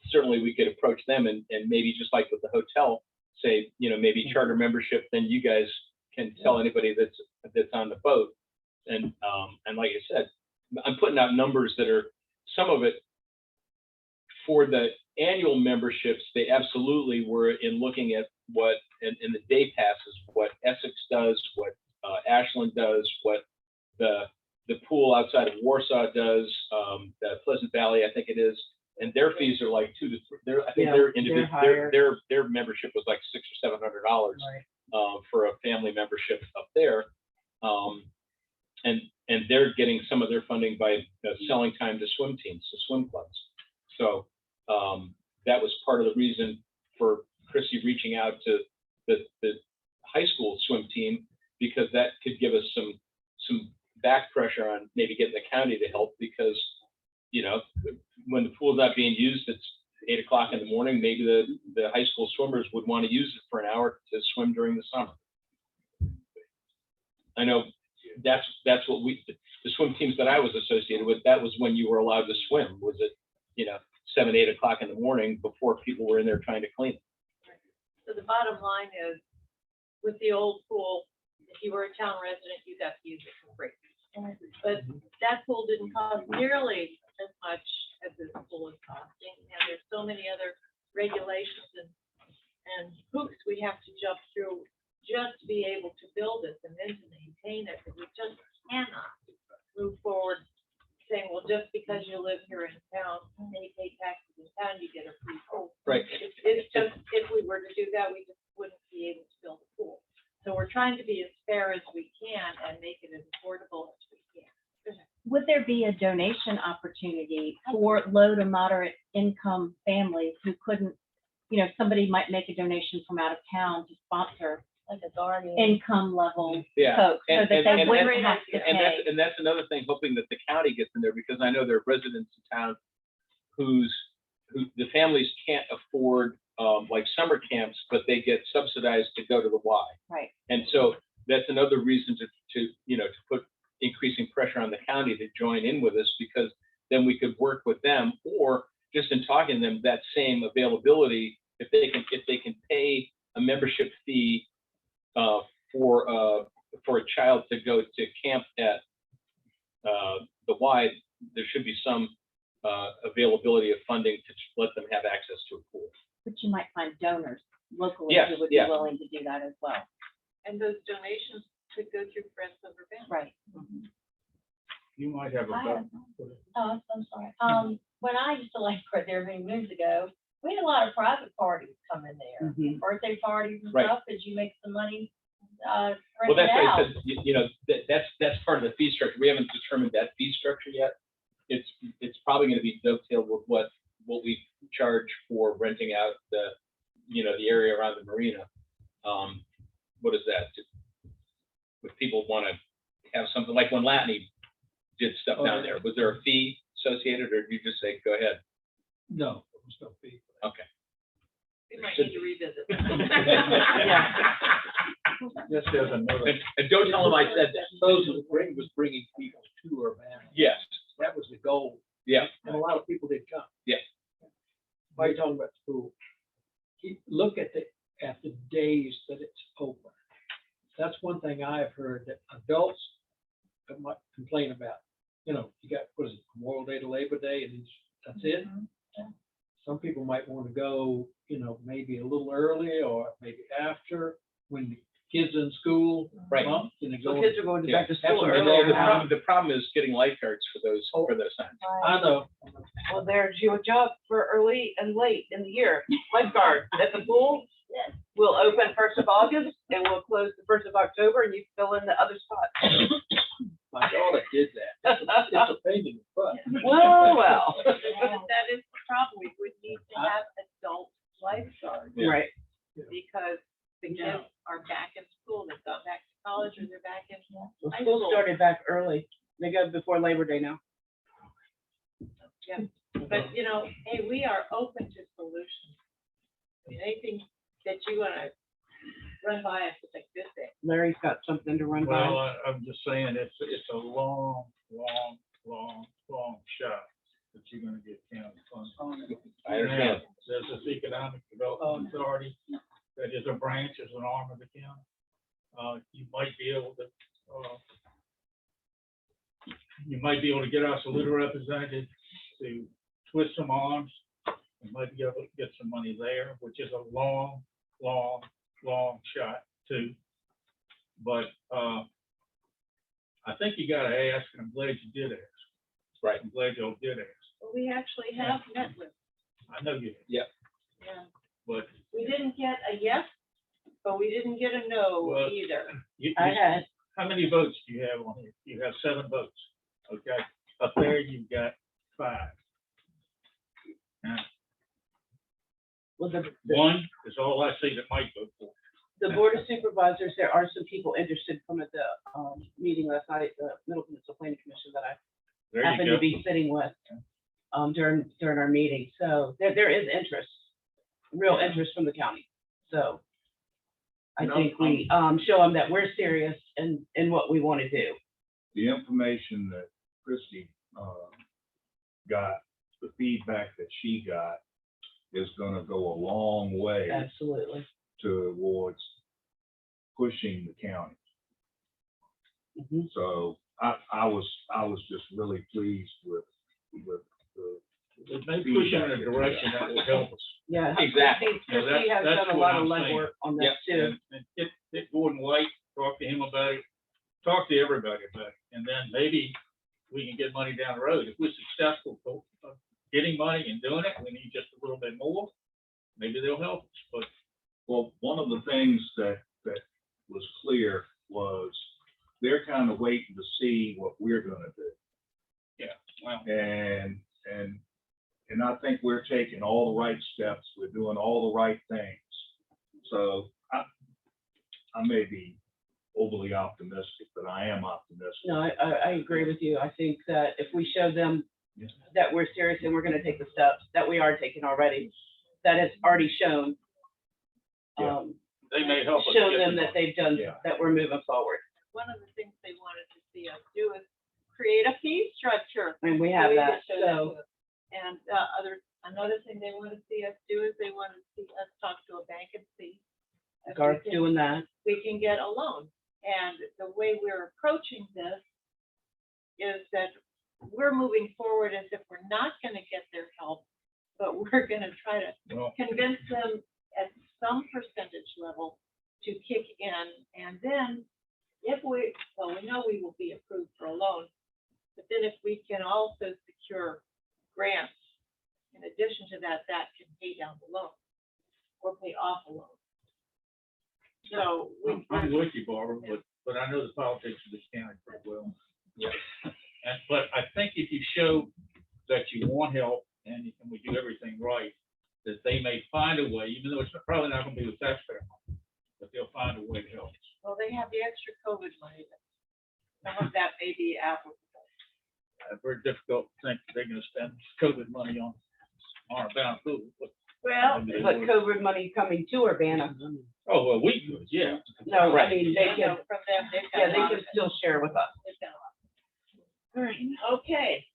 Speaker 3: certainly we could approach them and maybe just like with the hotel, say, maybe charter membership, then you guys can tell anybody that's on the boat. And like I said, I'm putting out numbers that are, some of it for the annual memberships, they absolutely were in looking at what, in the day passes, what Essex does, what Ashland does, what the pool outside of Warsaw does, the Pleasant Valley, I think it is, and their fees are like $200 to $300. I think
Speaker 4: Yeah,
Speaker 3: their
Speaker 4: they're
Speaker 3: individual,
Speaker 4: higher.
Speaker 3: their membership was like $600 or $700 for a family membership up there, and they're getting some of their funding by selling time to swim teams, to swim clubs. So that was part of the reason for Chrissy reaching out to the high school swim team, because that could give us some back pressure on maybe getting the county to help, because when the pool's not being used, it's 8 o'clock in the morning. Maybe the high school swimmers would want to use it for an hour to swim during the summer. I know that's what the swim teams that I was associated with, that was when you were allowed to swim, was it, 7, 8 o'clock in the morning before people were in there trying to clean it.
Speaker 1: So the bottom line is, with the old pool, if you were a town resident, you got to use it for free. But that pool didn't cost nearly as much as this pool is costing, and there's so many other regulations and hoops we have to jump through just to be able to build it and then to maintain it, because we just cannot move forward saying, well, just because you live here in town and you pay taxes in town, you get a free pool.
Speaker 3: Right.
Speaker 1: It's just, if we were to do that, we just wouldn't be able to build a pool. So we're trying to be as fair as we can and make it as affordable as we can.
Speaker 14: Would there be a donation opportunity for low to moderate income families who couldn't, somebody might make a donation from out of town to sponsor
Speaker 1: Like a guardian.
Speaker 14: income level
Speaker 3: Yeah.
Speaker 14: folks, so that they wouldn't have to
Speaker 3: And
Speaker 14: pay?
Speaker 3: that's another thing, hoping that the county gets in there, because I know there are residents in town who the families can't afford, like summer camps, but they get subsidized to go to the Y.
Speaker 14: Right.
Speaker 3: And so that's another reason to put increasing pressure on the county to join in with us, because then we could work with them, or just in talking to them, that same availability, if they can pay a membership fee for a child to go to camp at the Y, there should be some availability of funding to let them have access to a pool.
Speaker 14: But you might find donors locally
Speaker 3: Yes,
Speaker 14: who would
Speaker 3: yeah.
Speaker 14: be willing to do that as well.
Speaker 1: And those donations could go through Friends of Urbanna.
Speaker 14: Right.
Speaker 12: You might have a.
Speaker 15: Oh, I'm sorry. When I used to lifeguard there many moons ago, we had a lot of private parties come in there, birthday parties and
Speaker 3: Right.
Speaker 15: stuff, because you make some money,
Speaker 3: Well,
Speaker 15: renting
Speaker 3: that's why I
Speaker 15: out.
Speaker 3: said, that's part of the fee structure. We haven't determined that fee structure yet. It's probably going to be dovetailed with what we charge for renting out the area around the marina. What is that? If people want to have something like when Latney did stuff down there, was there a fee associated, or did you just say, go ahead?
Speaker 13: No, there was no fee.
Speaker 3: Okay.
Speaker 1: We might need to revisit.
Speaker 12: Yes, there's another.
Speaker 3: And don't tell them I said that.
Speaker 13: Those was bringing people to Urbana.
Speaker 3: Yes.
Speaker 13: That was the goal,
Speaker 3: Yeah.
Speaker 13: and a lot of people did come.
Speaker 3: Yeah.
Speaker 13: Why are you talking about school? Look at the days that it's open. That's one thing I've heard that adults might complain about. You got, what is it, Memorial Day to Labor Day, and that's it. Some people might want to go, maybe a little early or maybe after, when the kids are in school.
Speaker 3: Right.
Speaker 13: And they
Speaker 4: So
Speaker 13: go.
Speaker 4: kids are going to back to
Speaker 3: And
Speaker 4: school
Speaker 3: then
Speaker 4: earlier.
Speaker 3: the problem is getting lifeguards for those times.
Speaker 13: I know.
Speaker 4: Well, there's your job for early and late in the year. Lifeguard at the pool will open 1st of August and will close the 1st of October, and you fill in the other spot.
Speaker 13: My daughter did that. It's a pain in the butt.
Speaker 4: Well.
Speaker 1: That is the problem. We would need to have adult lifeguards,
Speaker 3: Yeah.
Speaker 4: Right.
Speaker 1: because the kids are back in school. They've gone back to college, or they're back in
Speaker 4: Well,
Speaker 1: high
Speaker 4: school
Speaker 1: school.
Speaker 4: started back early. They go before Labor Day now.
Speaker 1: Yeah, but hey, we are open to solutions. I mean, anything that you want to run by us, it's like this thing.
Speaker 4: Larry's got something to run
Speaker 12: Well,
Speaker 4: by.
Speaker 12: I'm just saying, it's a long shot that you're gonna get county funds.
Speaker 3: I understand.
Speaker 12: Now, there's this Economic Development Authority that is a branch, is an arm of the county. You might be able to get us a little representative to twist some arms. We might be able to get some money there, which is a long shot too. But I think you gotta ask, and I'm glad you did ask.
Speaker 3: Right.
Speaker 12: I'm glad y'all did ask.
Speaker 1: Well, we actually have met with,
Speaker 12: I know you did,
Speaker 1: yeah.
Speaker 12: but
Speaker 1: We didn't get a yes, but we didn't get a no
Speaker 12: Well,
Speaker 1: either.
Speaker 4: I had.
Speaker 12: how many votes do you have on here? You have 7 votes, okay? Up there, you've got 5. Now,
Speaker 4: Well, the
Speaker 12: 1 is all I see that might vote for.
Speaker 4: the Board of Supervisors, there are some people interested from at the meeting last night, the Middle Peninsula Planning Commission that I
Speaker 12: There
Speaker 4: happened
Speaker 12: you
Speaker 4: to
Speaker 12: go.
Speaker 4: be sitting with during our meeting. So there is interest, real interest from the county. So I
Speaker 8: No,
Speaker 4: think we, show them that we're serious in what we want to do.
Speaker 8: The information that Christie, got, the feedback that she got is gonna go a long way
Speaker 4: Absolutely.
Speaker 8: towards pushing the county.
Speaker 4: Mhm.
Speaker 8: So I was just really pleased with the.
Speaker 12: It may push in a direction that will help us.
Speaker 4: Yeah.
Speaker 3: Exactly.
Speaker 4: Christie
Speaker 12: You know, that's-
Speaker 4: has
Speaker 12: that's
Speaker 4: done a
Speaker 12: what
Speaker 4: lot of
Speaker 12: I'm saying.
Speaker 4: legwork on this
Speaker 3: Yep.
Speaker 4: too.
Speaker 12: And get Gordon White, talk to him about it, talk to everybody about it, and then maybe we can get money down the road. If we're successful getting money and doing it, we need just a little bit more, maybe they'll help us, but.
Speaker 8: Well, one of the things that was clear was they're kind of waiting to see what we're gonna do.
Speaker 12: Yeah, well,
Speaker 8: And I think we're taking all the right steps, we're doing all the right things. So I may be overly optimistic, but I am optimistic.
Speaker 4: No, I agree with you. I think that if we show them
Speaker 8: Yeah.
Speaker 4: that we're serious and we're gonna take the steps that we are taking already, that it's already shown.
Speaker 8: Yeah.
Speaker 12: they may help us.
Speaker 4: Show
Speaker 12: get
Speaker 4: them
Speaker 12: the
Speaker 4: that they've done,
Speaker 8: Yeah.
Speaker 4: that we're moving forward.
Speaker 1: One of the things they wanted to see us do is create a fee structure.
Speaker 4: And we have
Speaker 1: We
Speaker 4: that,
Speaker 1: could show that
Speaker 4: so.
Speaker 1: to them. And another thing they want to see us do is they want to see us talk to a bank and see if we
Speaker 4: Garth's
Speaker 1: can-
Speaker 4: doing that.
Speaker 1: we can get a loan. And the way we're approaching this is that we're moving forward as if we're not going to get their help, but we're going to try to
Speaker 12: Well,
Speaker 1: convince them at some percentage level to kick in. And then if we know we will be approved for a loan, but then if we can also secure grants, in addition to that, that can pay down the loan or pay off a loan. So
Speaker 12: I'm with you, Barbara, but I know the politics of this county pretty well. But I think if you show that you want help and we do everything right, that they may find a way, even though it's probably not gonna be with taxpayer money, but they'll find a way to help us.
Speaker 1: well, they have the extra COVID money. Some of that may be applicable.
Speaker 12: Very difficult to think they're gonna spend COVID money on our bound food, but.
Speaker 1: Well,
Speaker 12: maybe they
Speaker 4: But
Speaker 12: would.
Speaker 4: COVID money coming to Urbana.
Speaker 12: Oh, well, we could, yeah.
Speaker 4: No, I mean, they
Speaker 1: I know
Speaker 4: can,
Speaker 1: from them, they've got
Speaker 4: yeah,
Speaker 1: a
Speaker 4: they
Speaker 1: lot
Speaker 4: can
Speaker 1: of it.
Speaker 4: still share with us.
Speaker 1: They've got a lot. All right, okay.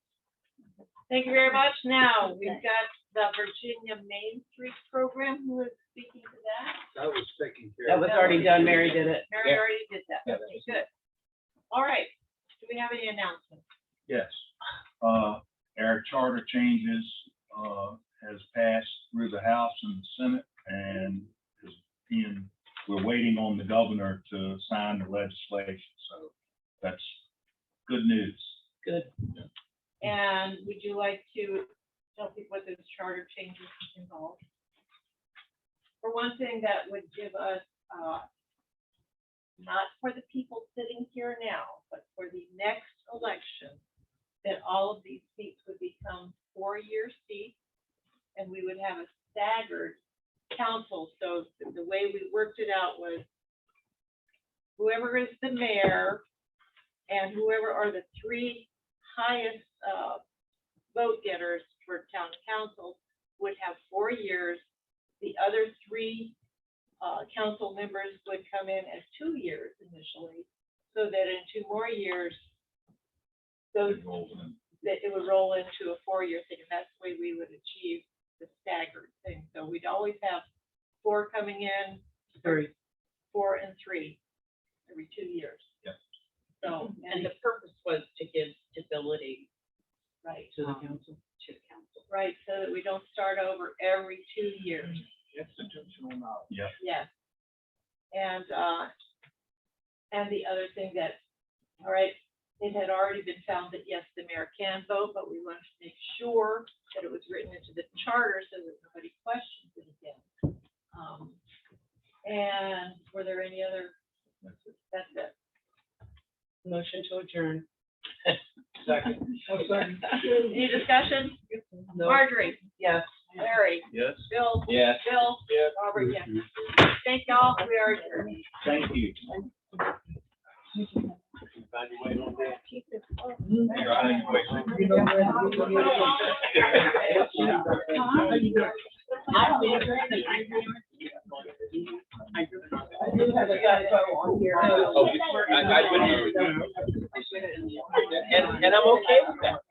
Speaker 1: Thank you very much. Now, we've got the Virginia Main Street Program. Who is speaking to that?
Speaker 10: That was taken care
Speaker 4: That
Speaker 10: of.
Speaker 4: was already done. Mary did it.
Speaker 1: Mary already did that.
Speaker 8: Yeah.
Speaker 1: Okay, good. All right. Do we have any announcements?
Speaker 8: Yes, our charter changes, has passed through the House and the Senate and we're waiting on the governor to sign the legislation, so that's good news.
Speaker 4: Good.
Speaker 1: And would you like to tell people what those charter changes involve? For one thing, that would give us, not for the people sitting here now, but for the next election, that all of these seats would become 4-year seats, and we would have a staggered council. So the way we worked it out was whoever is the mayor and whoever are the 3 highest vote getters for town council would have 4 years. The other 3 council members would come in as 2 years initially, so that in 2 more years, that it would roll into a 4-year thing, and that's the way we would achieve the staggered thing. So we'd always have 4 coming in,
Speaker 4: 3.
Speaker 1: 4 and 3 every 2 years.
Speaker 8: Yep.
Speaker 1: So,
Speaker 7: And the purpose was to give stability
Speaker 1: right,
Speaker 4: To the council.
Speaker 7: to the council.
Speaker 1: right, so that we don't start over every 2 years.
Speaker 10: Institutional knowledge.
Speaker 8: Yeah.
Speaker 1: Yes. And the other thing that, all right, it had already been found that, yes, the mayor can vote, but we wanted to make sure that it was written into the charter so that nobody questions it again. And were there any other? That's it.
Speaker 4: Motion to adjourn.
Speaker 10: Second.
Speaker 1: Any discussion?
Speaker 4: No.
Speaker 1: Marjorie,
Speaker 4: Yes.
Speaker 1: Larry,
Speaker 12: Yes.
Speaker 1: Bill,
Speaker 3: Yes.
Speaker 1: Bill, Robert, yes. Thank y'all, we are adjourned.
Speaker 8: Thank you.
Speaker 10: Evaluate on that.
Speaker 1: I
Speaker 5: we gotta go on here.
Speaker 15: Oh,
Speaker 5: And I'm okay with that.